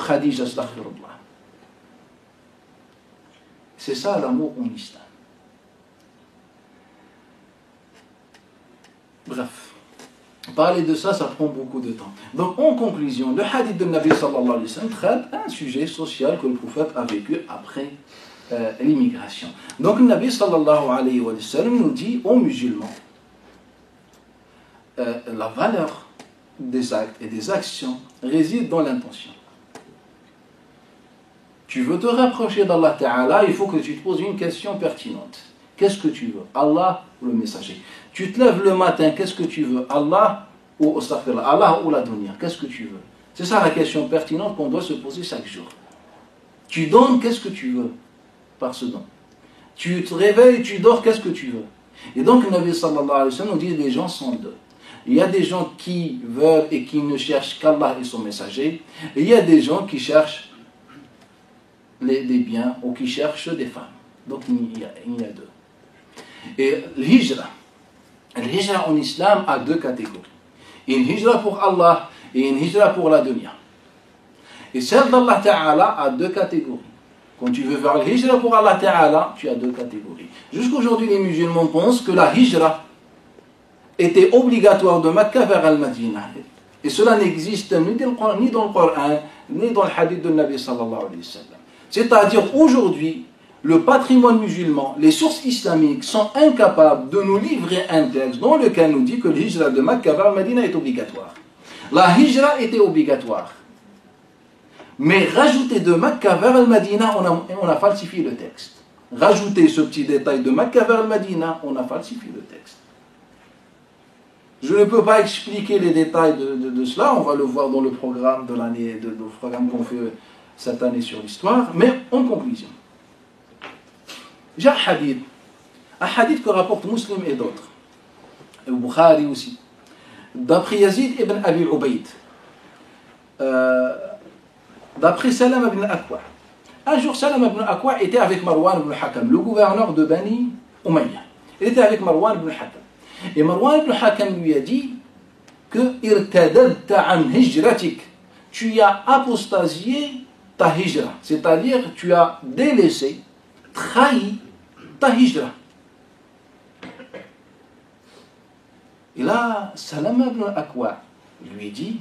Khadija. Astaghfirullah. C'est ça l'amour en islam. Bref. Parler de ça, ça prend beaucoup de temps. Donc, en conclusion, le hadith de Nabi sallallahu alayhi wa sallam traite un sujet social que le prophète a vécu après l'immigration. Donc, le Nabi sallallahu alayhi wa sallam nous dit aux musulmans la valeur des actes et des actions réside dans l'intention. Tu veux te rapprocher d'Allah Ta'ala, il faut que tu te poses une question pertinente. Qu'est-ce que tu veux? Allah ou le messager? Tu te lèves le matin, qu'est-ce que tu veux? Allah ou la dunya? Qu'est-ce que tu veux? C'est ça la question pertinente qu'on doit se poser chaque jour. Tu donnes, qu'est-ce que tu veux par ce don? Tu te réveilles, tu dors, qu'est-ce que tu veux? Et donc le Nabi sallallahu alayhi wa sallam nous dit les gens sont deux. Il y a des gens qui veulent et qui ne cherchent qu'Allah et son messager. Et il y a des gens qui cherchent les biens ou qui cherchent des femmes. Donc il y a deux. Et l'hijra en islam a deux catégories. Une hijra pour Allah et une hijra pour la dunya. Et celle d'Allah Ta'ala a deux catégories. Quand tu veux faire le hijra pour Allah Ta'ala, tu as deux catégories. Jusqu'aujourd'hui, les musulmans pensent que la hijra était obligatoire de Mecca vers Al-Madinah. Et cela n'existe ni dans le Coran, ni dans le hadith de Nabi sallallahu alayhi wa sallam. C'est-à-dire, aujourd'hui, le patrimoine musulman, les sources islamiques sont incapables de nous livrer un texte dans lequel nous dit que le hijra de Mecca vers Al-Madinah est obligatoire. La hijra était obligatoire. Mais rajouter de Mecca vers Al-Madinah, on a falsifié le texte. Rajouter ce petit détail de Mecca vers Al-Madinah, on a falsifié le texte. Je ne peux pas expliquer les détails de cela, on va le voir dans le programme de l'année, le programme qu'on fait cette année sur l'histoire, mais en conclusion. J'ai un hadith que rapporte Muslim et d'autres, et Bukhari aussi, d'après Yazid ibn Abi Ubayd, d'après Salam ibn Akwa. Un jour, Salam ibn Akwa était avec Marwan ibn Hakam, le gouverneur de Bani Umayya. Il était avec Marwan ibn Hakam. Et Marwan ibn Hakam lui a dit que irtadadta an hijratik, tu as apostasié ta hijra, c'est-à-dire tu as délaissé, trahi ta hijra. Et là, Salam ibn Akwa lui dit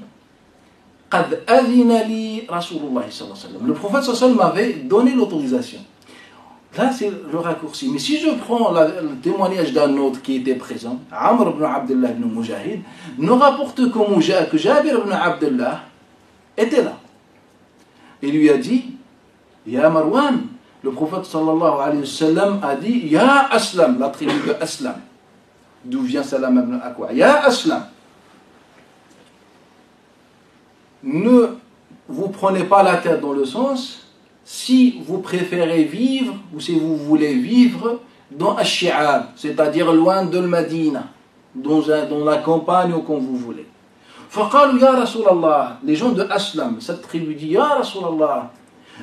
قد أذن لي رسول الله صلى الله عليه وسلم. Le prophète صلى الله عليه وسلم m'avait donné l'autorisation. Là, c'est le raccourci. Mais si je prends le témoignage d'un autre qui était présent, Amr ibn Abdullah ibn Mujahid, nous rapporte que Jabir ibn Abdullah était là. Il lui a dit, Ya Marwan, le prophète sallallahu alayhi wa sallam a dit, Ya Aslam, la tribu de Aslam, d'où vient Salam ibn Akwa, Ya Aslam, ne vous prenez pas la tête dans le sens si vous préférez vivre ou si vous voulez vivre dans Ash-Shi'ab, c'est-à-dire loin de Madina, dans la campagne ou comme vous voulez. فقالوا يا رسول الله, les gens de Aslam, cette tribu dit Ya Rasulallah,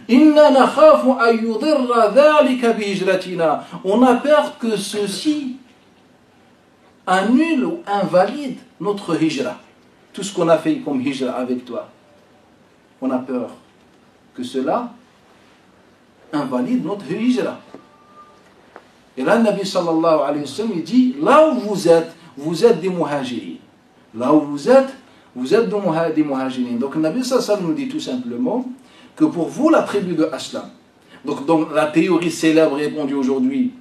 inna nakhafu an yudirra dhalika bihijratina, on a peur que ceci annule ou invalide notre hijra. Tout ce qu'on a fait comme hijra avec toi, on a peur que cela invalide notre hijra. Et là, le Nabi sallallahu alayhi wa sallam, il dit, là où vous êtes des muhajirin. Là où vous êtes des muhajirin. Donc le Nabi sallallahu alayhi wa sallam nous dit tout simplement que pour vous, la tribu de Aslam, donc la théorie célèbre répandue aujourd'hui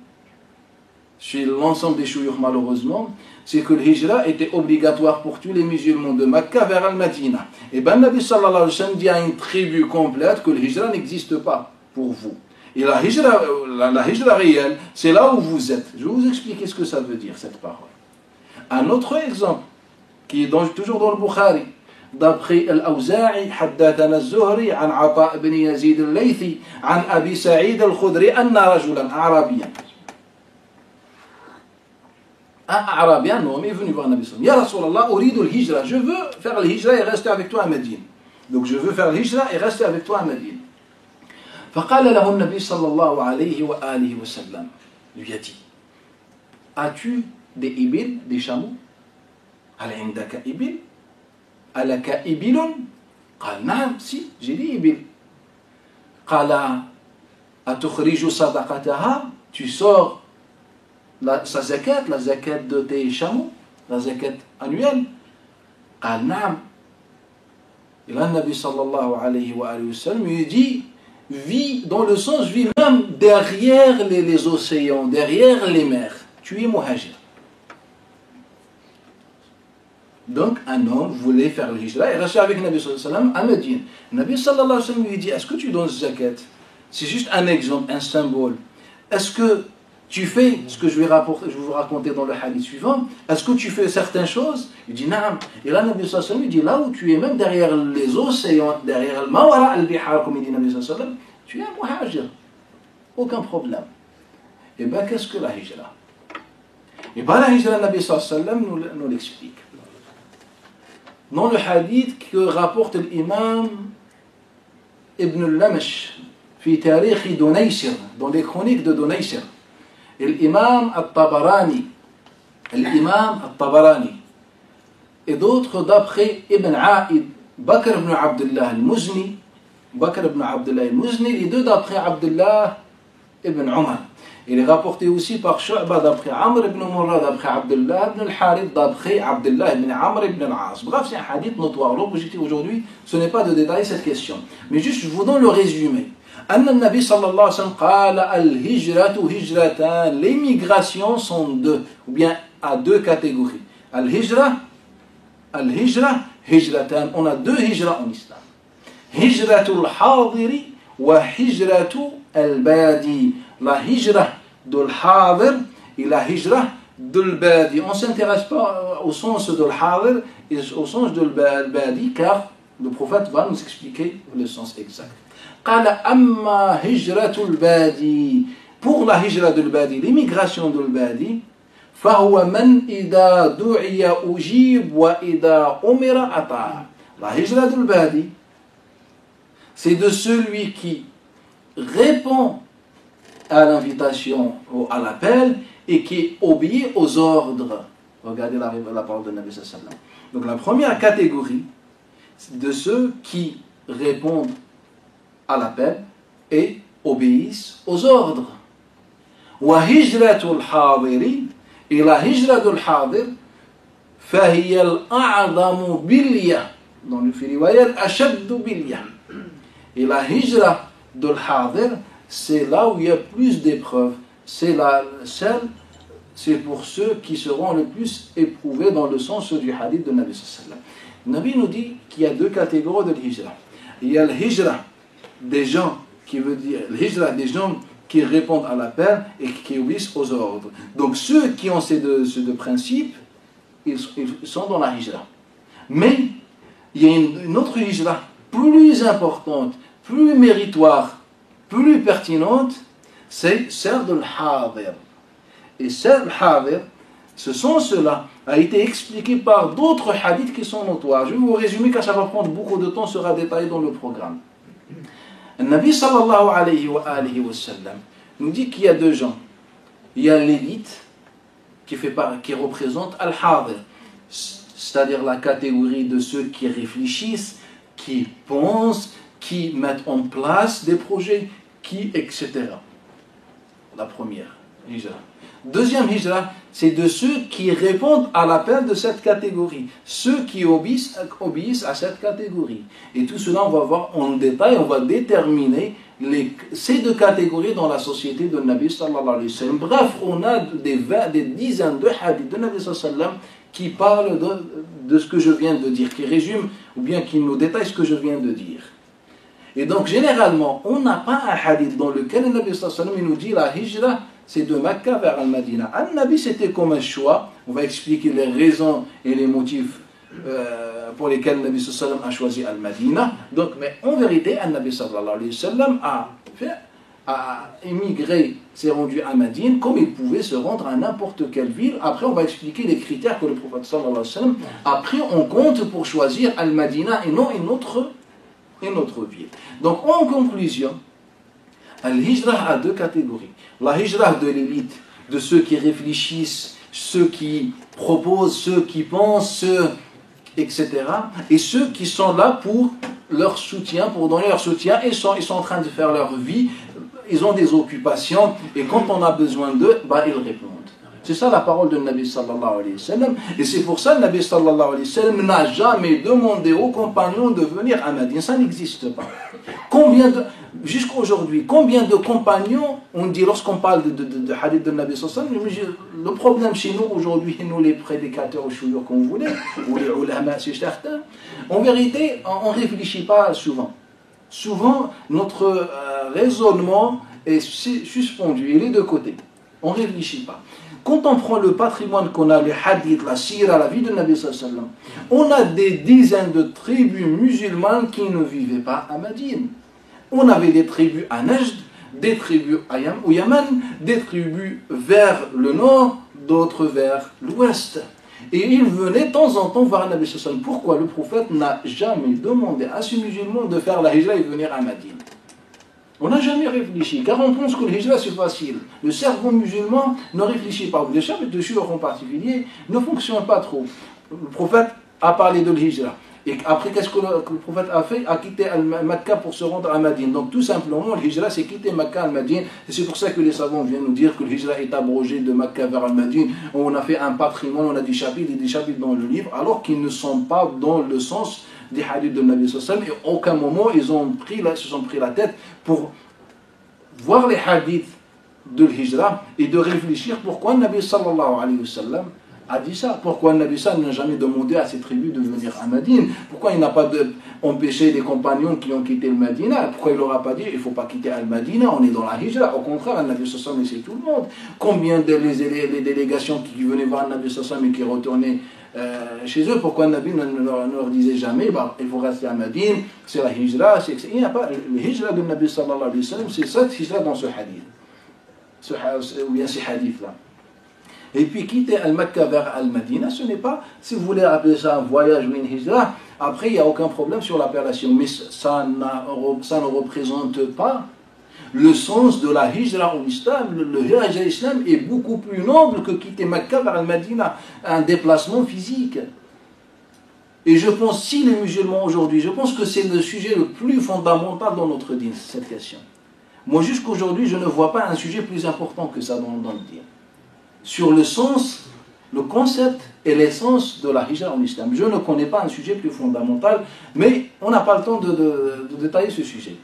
chez l'ensemble des chouyurs malheureusement, c'est que le hijra était obligatoire pour tous les musulmans de Mecca vers Al-Madinah. Et bien, Nabi sallallahu alayhi wa sallam dit à une tribu complète que le hijra n'existe pas pour vous. Et la hijra réelle, c'est là où vous êtes. Je vais vous expliquer ce que ça veut dire, cette parole. Un autre exemple, qui est toujours dans le Bukhari, d'après Al-Awza'i, حدثنا الزهري عن عطاء بن يزيد الليثي عن أبي سعيد الخدري أن رجلا أعرابيا. Un Arabien, un homme, est venu voir Nabi sallallahu alayhi wa sallam. Ya Rasulallah, uridu al-hijra. Je veux faire le hijra et rester avec toi à Médine. Donc je veux faire le hijra et rester avec toi à Médine. فقال له النبي صلى الله عليه وآله وسلم. Lui a dit, as-tu des ibil, des chameaux? هل عندك ibil? ألك ibil? قال نعم, si, j'ai des ibil. قال أتخرج صدقتها? Tu sors sa zakat, la zakat de tes chameaux, la zakat annuelle. قال نعم. Et là, le Nabi sallallahu alayhi wa sallam lui dit, vis dans le sens, vis même derrière les océans, derrière les mers. Tu es muhajir. Donc, un homme voulait faire le hijra et rester avec le Nabi sallallahu alayhi wa sallam à Médine. Le Nabi sallallahu alayhi wa sallam lui dit, est-ce que tu donnes zakat? C'est juste un exemple, un symbole. Est-ce que tu fais ce que je vais vous raconter dans le hadith suivant? Est-ce que tu fais certaines choses? Il dit naam. Et là, le Nabi sallallahu alayhi wa sallam dit, là où tu es même derrière les océans, derrière le mawara al-bihar, comme il dit le Nabi sallallahu alayhi wa sallam, tu es un muhajir. Aucun problème. Et bien, qu'est-ce que la hijra? Et bien, la hijra, le Nabi sallallahu alayhi wa sallam nous l'explique. dans le hadith que rapporte l'imam Ibn al-Lamash في تاريخ دنيسر, dans les chroniques de Dunaysir, et l'imam al-Tabarani, et d'autres d'après Ibn A'id, Bakr ibn Abdullah al-Muzni, les deux d'après Abdullah ibn Umar. Il est rapporté aussi par Shu'ba d'après Amr ibn Murrah, d'après Abdullah ibn al-Harith, d'après Abdullah ibn Amr ibn al-As. Bref, c'est un hadith notoire. L'objectif aujourd'hui, ce n'est pas de détailler cette question, mais juste je vous donne le résumé. أن النبي صلى الله عليه وسلم قال الهجرة هجرتان. Les migrations sont deux, ou bien à deux catégories. الهجرة هجرتان. On a deux hijra en islam. هجرة الحاضر وهجرة البادي. La hijra de l'hadir et la hijra de l'badi. On ne s'intéresse pas au sens de l'hadir et au sens de l'badi, car le prophète va nous expliquer le sens exact. قال أما هجرة البادي. Pour la hijra de l'badi, l'immigration de l'badi, فهو من إذا دعي أجيب وإذا أمر أطاع. La hijra de l'badi, c'est de celui qui répond à l'invitation ou à l'appel et qui obéit aux ordres. Regardez la parole de Nabi sallallahu alayhi wa sallam. Donc la première catégorie, c'est de ceux qui répondent à l'appel et obéissent aux ordres. Wa hijratul hadiri, et la hijra de l'hadir, fahiya al-a'zamu bilya. Dans le riwayat, ashaddu bilya. Et la hijra de l'hadir, c'est là où il y a plus d'épreuves. C'est pour ceux qui seront le plus éprouvés dans le sens du hadith de Nabi sallallahu alayhi wa sallam. Nabi nous dit qu'il y a deux catégories de l'hijra. Il y a l'hijra des gens qui veut dire l'hijra des gens qui répondent à l'appel et qui obéissent aux ordres. Donc ceux qui ont ces deux principes, ils sont dans la hijra. Mais il y a une autre hijra plus importante, plus méritoire, plus pertinente, c'est celle de l'hadir. Et celle de l'hadir, ce sens-là a été expliqué par d'autres hadiths qui sont notoires. Je vais vous résumer car ça va prendre beaucoup de temps, sera détaillé dans le programme. Le Nabi sallallahu alayhi wa sallam nous dit qu'il y a deux gens. Il y a l'élite qui représente al-hadir, c'est-à-dire la catégorie de ceux qui réfléchissent, qui pensent, qui mettent en place des projets, etc. La première hijra. Deuxième hijra, c'est de ceux qui répondent à l'appel de cette catégorie, ceux qui obéissent à cette catégorie. Et tout cela, on va voir en détail, on va déterminer ces deux catégories dans la société de Nabi sallallahu alayhi wa sallam. Bref, on a des dizaines de hadiths de Nabi sallallahu alayhi wa sallam qui parlent de ce que je viens de dire, qui résument ou bien qui nous détaillent ce que je viens de dire. Et donc, généralement, on n'a pas un hadith dans lequel le Nabi sallallahu alayhi wa sallam nous dit la hijra, c'est de Mecca vers Al-Madina. Al-Nabi, c'était comme un choix. On va expliquer les raisons et les motifs pour lesquels le Nabi sallallahu alayhi wa sallam a choisi Al-Madina. Donc, mais en vérité, Al-Nabi sallallahu alayhi wa sallam a émigré, s'est rendu à Madine comme il pouvait se rendre à n'importe quelle ville. Après, on va expliquer les critères que le prophète sallallahu alayhi wa sallam a pris en compte pour choisir Al-Madina et non une autre ville. Donc, en conclusion, Al-Hijra a deux catégories. La Hijra de l'élite, de ceux qui réfléchissent, ceux qui proposent, ceux qui pensent, ceux, etc. Et ceux qui sont là pour leur soutien, pour donner leur soutien, et ils sont en train de faire leur vie, ils ont des occupations, et quand on a besoin d'eux, ils répondent. C'est ça la parole de Nabi sallallahu alayhi wa sallam. Et c'est pour ça que Nabi sallallahu alayhi wa sallam n'a jamais demandé aux compagnons de venir à Madine. Ça n'existe pas. Jusqu'à aujourd'hui, combien de compagnons, on dit lorsqu'on parle de hadith de Nabi sallallahu alayhi wa sallam, le problème chez nous aujourd'hui, nous les prédicateurs, comme vous voulez, ou les ulama, c'est certain, en vérité, on ne réfléchit pas souvent. Souvent, notre raisonnement est suspendu, il est de côté. On ne réfléchit pas. Quand on prend le patrimoine qu'on a, les hadiths, la sira, la vie de Nabi sallallahu alayhi wa sallam, on a des dizaines de tribus musulmanes qui ne vivaient pas à Madine. On avait des tribus à Najd, des tribus au Yaman, des tribus vers le nord, d'autres vers l'ouest. Et il venait de temps en temps voir Nabi sallallahu alayhi wa sallam. Pourquoi le prophète n'a jamais demandé à ce musulman de faire la hijra et venir à Madine? On n'a jamais réfléchi, car on pense que le hijra c'est facile. Le cerveau musulman ne réfléchit pas. Les chapitres de Shura en particulier ne fonctionnent pas trop. Le prophète a parlé de l'hijra. Et après, qu'est-ce que le prophète a fait? A quitté Mecca pour se rendre à Madine. Donc tout simplement, le hijra c'est quitter Mecca à Madine. Et c'est pour ça que les savants viennent nous dire que le hijra est abrogé de Mecca vers Madine. On a fait un patrimoine, on a des chapitres et des chapitres dans le livre, alors qu'ils ne sont pas dans le sens des hadiths de Nabi sallallahu alayhi wa sallam. Et aucun moment ils se sont pris la tête pour voir les hadiths de l'hijra et de réfléchir pourquoi Nabi sallallahu alayhi wa sallam a dit ça. Pourquoi Nabi sallallahu n'a jamais demandé à ses tribus de venir à Madine? Pourquoi il n'a pas empêché les compagnons qui ont quitté le Madina? Pourquoi il leur a pas dit il ne faut pas quitter Al-Madina, on est dans la hijra? Au contraire, Nabi sallallahu laissait tout le monde. Combien les délégations qui venaient voir Nabi sallallahu et qui retournaient chez eux, pourquoi Nabi ne leur disait jamais il faut rester à Madine, c'est la hijra, il n'y a pas le hijra de Nabi sallallahu alayhi wa sallam, c'est cette hijra dans ce hadith, ou bien ces hadiths-là. Et puis quitter Al-Makka vers Al-Madina, ce n'est pas, si vous voulez appeler ça un voyage ou une hijra, après il n'y a aucun problème sur l'appellation, mais ça ne représente pas le sens de la hijra au islam. Le hijra islam est beaucoup plus noble que quitter Mecca vers Al-Madina, un déplacement physique. Et je pense, si les musulmans aujourd'hui, je pense que c'est le sujet le plus fondamental dans notre dîn, cette question. Moi jusqu'aujourd'hui, je ne vois pas un sujet plus important que ça dans le dîn. Sur le sens, le concept et l'essence de la hijra en islam. Je ne connais pas un sujet plus fondamental, mais on n'a pas le temps de détailler ce sujet.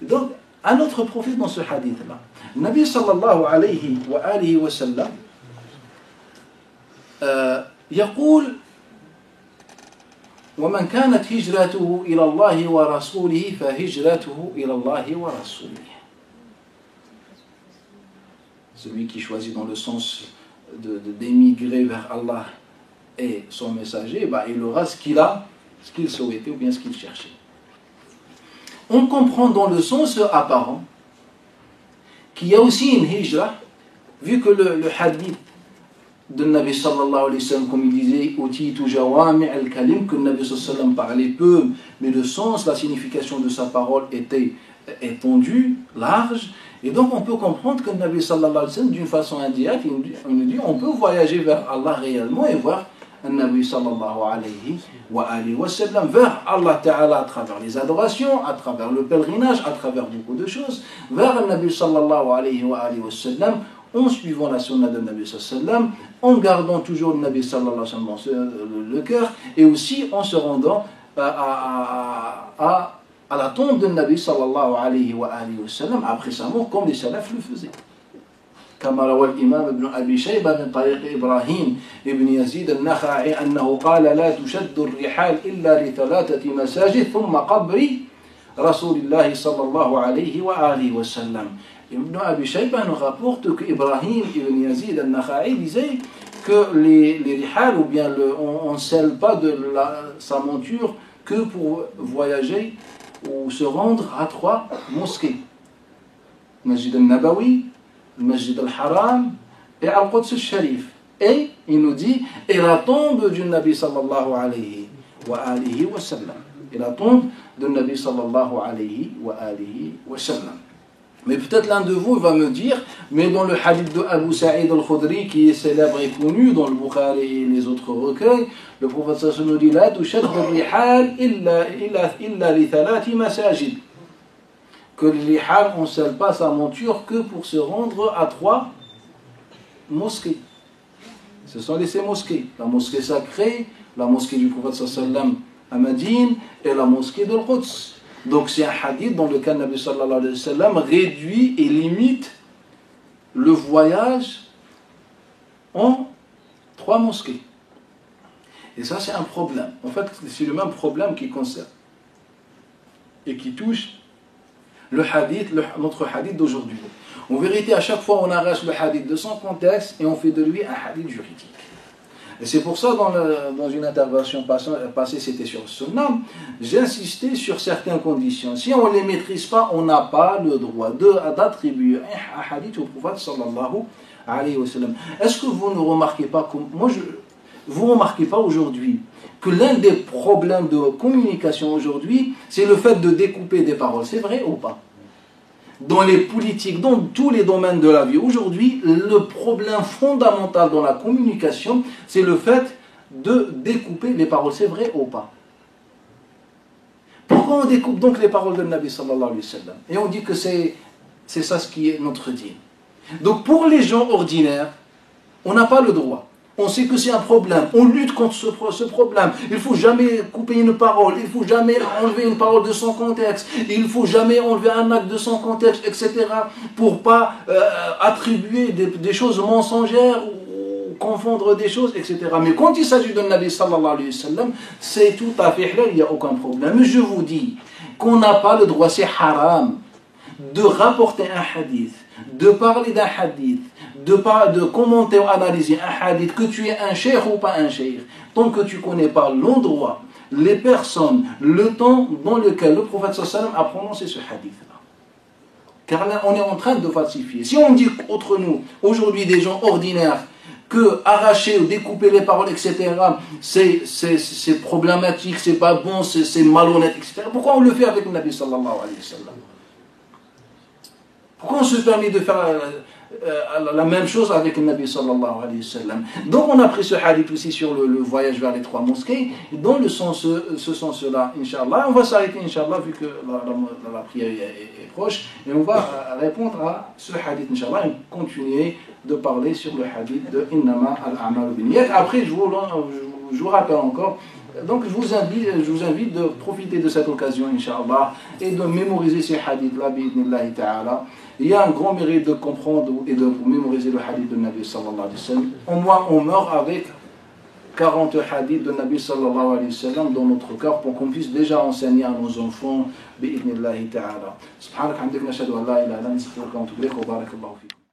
Donc, un autre prophète dans ce hadith-là, Nabi sallallahu alayhi wa alihi wa sallam, يقول ومن كانت هجرته إلى الله ورسوله فهجرته إلى الله ورسوله. Celui qui choisit dans le sens d'émigrer vers Allah et son messager, il aura ce qu'il souhaitait ou bien ce qu'il cherchait. On comprend dans le sens apparent qu'il y a aussi une hijra, vu que le hadith de Nabi sallallahu alayhi wa sallam, comme il disait, Utitu jawami al-kalim, que Nabi sallallahu alayhi wa sallam parlait peu, mais le sens, la signification de sa parole était étendue, large. Et donc on peut comprendre que Nabi sallallahu alayhi wa sallam, d'une façon indirecte, il nous dit on peut voyager vers Allah réellement et voir Nabi sallallahu alayhi wa sallam vers Allah ta'ala à travers les adorations, à travers le pèlerinage, à travers beaucoup de choses, vers Nabi sallallahu alayhi wa sallam, en suivant la sunna de Nabi sallallahu alayhi wa sallam, en gardant toujours le Nabi sallallahu alayhi wa sallam dans le cœur, et aussi en se rendant à la tombe de Nabi sallallahu alayhi wa sallam après sa mort, comme les salafs le faisaient. كما روى الإمام ابن أبي شيبة من طريق إبراهيم ابن يزيد النخعي أنه قال لا تشد الرحال إلا لثلاثة مساجد ثم قبر رسول الله صلى الله عليه وآله وسلم. Ibn Abi Shayba nous rapporte que Ibrahim ibn Yazid al-Nakha'i disait que les rihal, ou bien on ne scelle pas sa monture que pour voyager ou se rendre à 3 mosquées. Masjid al-Nabawi, le Masjid al-Haram et Al-Quds al-Sharif. Et il nous dit, et la tombe du Nabi sallallahu alayhi wa sallam. Et la tombe du Nabi sallallahu alayhi wa sallam. Mais peut-être l'un de vous va me dire, mais dans le hadith de Abu Sa'id al-Khudri, qui est célèbre et connu dans le Bukhari et les autres recueils, le prophète sallallahu alayhi wa sallam nous dit, la tushaddu rihal illa li thalathi masajid. Que le rihal, on ne scelle pas sa monture que pour se rendre à 3 mosquées. Ce sont ces mosquées. La mosquée sacrée, la mosquée du prophète sallallahu alayhi wa sallam à Madine et la mosquée de Al-Quds. Donc c'est un hadith dans lequel Nabi sallallahu alayhi wa sallam réduit et limite le voyage en 3 mosquées. Et ça c'est un problème. En fait c'est le même problème qui concerne et qui touche le hadith, notre hadith d'aujourd'hui. En vérité, à chaque fois on arrache le hadith de son contexte et on fait de lui un hadith juridique. Et c'est pour ça, dans une intervention passée, c'était sur Sunnah, j'ai insisté sur certaines conditions. Si on ne les maîtrise pas, on n'a pas le droit d'attribuer un hadith au prophète sallallahu alayhi wa sallam. Est-ce que vous ne remarquez pas que moi, vous ne remarquez pas aujourd'hui que l'un des problèmes de communication aujourd'hui, c'est le fait de découper des paroles. C'est vrai ou pas? Dans les politiques, dans tous les domaines de la vie, aujourd'hui, le problème fondamental dans la communication, c'est le fait de découper les paroles. C'est vrai ou pas? Pourquoi on découpe donc les paroles de Nabi sallallahu alayhi wa sallam? Et on dit que c'est ça ce qui est notre dîme. Donc pour les gens ordinaires, on n'a pas le droit. On sait que c'est un problème. On lutte contre ce problème. Il ne faut jamais couper une parole. Il ne faut jamais enlever une parole de son contexte. Il ne faut jamais enlever un acte de son contexte, etc. Pour ne pas attribuer des choses mensongères ou confondre des choses, etc. Mais quand il s'agit de Nabi sallallahu alayhi wa sallam, c'est tout à fait clair, il n'y a aucun problème. Mais je vous dis qu'on n'a pas le droit, c'est haram, de rapporter un hadith, de parler d'un hadith, de commenter ou analyser un hadith, que tu es un cheikh ou pas un cheikh, tant que tu ne connais pas l'endroit, les personnes, le temps dans lequel le prophète sallallahu alayhi wa sallam a prononcé ce hadith-là. Car là, on est en train de falsifier. Si on dit entre nous, aujourd'hui des gens ordinaires, que arracher ou découper les paroles, etc., c'est problématique, c'est pas bon, c'est malhonnête, etc., pourquoi on le fait avec le Nabi sallallahu alayhi wa sallam? Pourquoi on se permet de faire la même chose avec le Nabi sallallahu alayhi wa sallam? Donc on a pris ce hadith aussi sur le voyage vers les 3 mosquées, dans ce sens-là, Inch'Allah. On va s'arrêter, Inch'Allah, vu que la prière est proche, et on va répondre à ce hadith, Inch'Allah, et continuer de parler sur le hadith de Innama al-a'malu binniyat. Après, je vous rappelle encore. Donc je vous invite de profiter de cette occasion, Inch'Allah, et de mémoriser ces hadiths-là, bi'idhnillahi ta'ala. Il y a un grand mérite de comprendre et de mémoriser le hadith de Nabi sallallahu alayhi wa sallam. Au moins, on meurt avec 40 hadiths de Nabi sallallahu alayhi wa sallam dans notre cœur pour qu'on puisse déjà enseigner à nos enfants, bi'idhnillahi ta'ala. Subhanaka hamdika nashhadu an la ilaha illa anta nastaghfiruka wa natubu ilayk wa barakallahu fikum.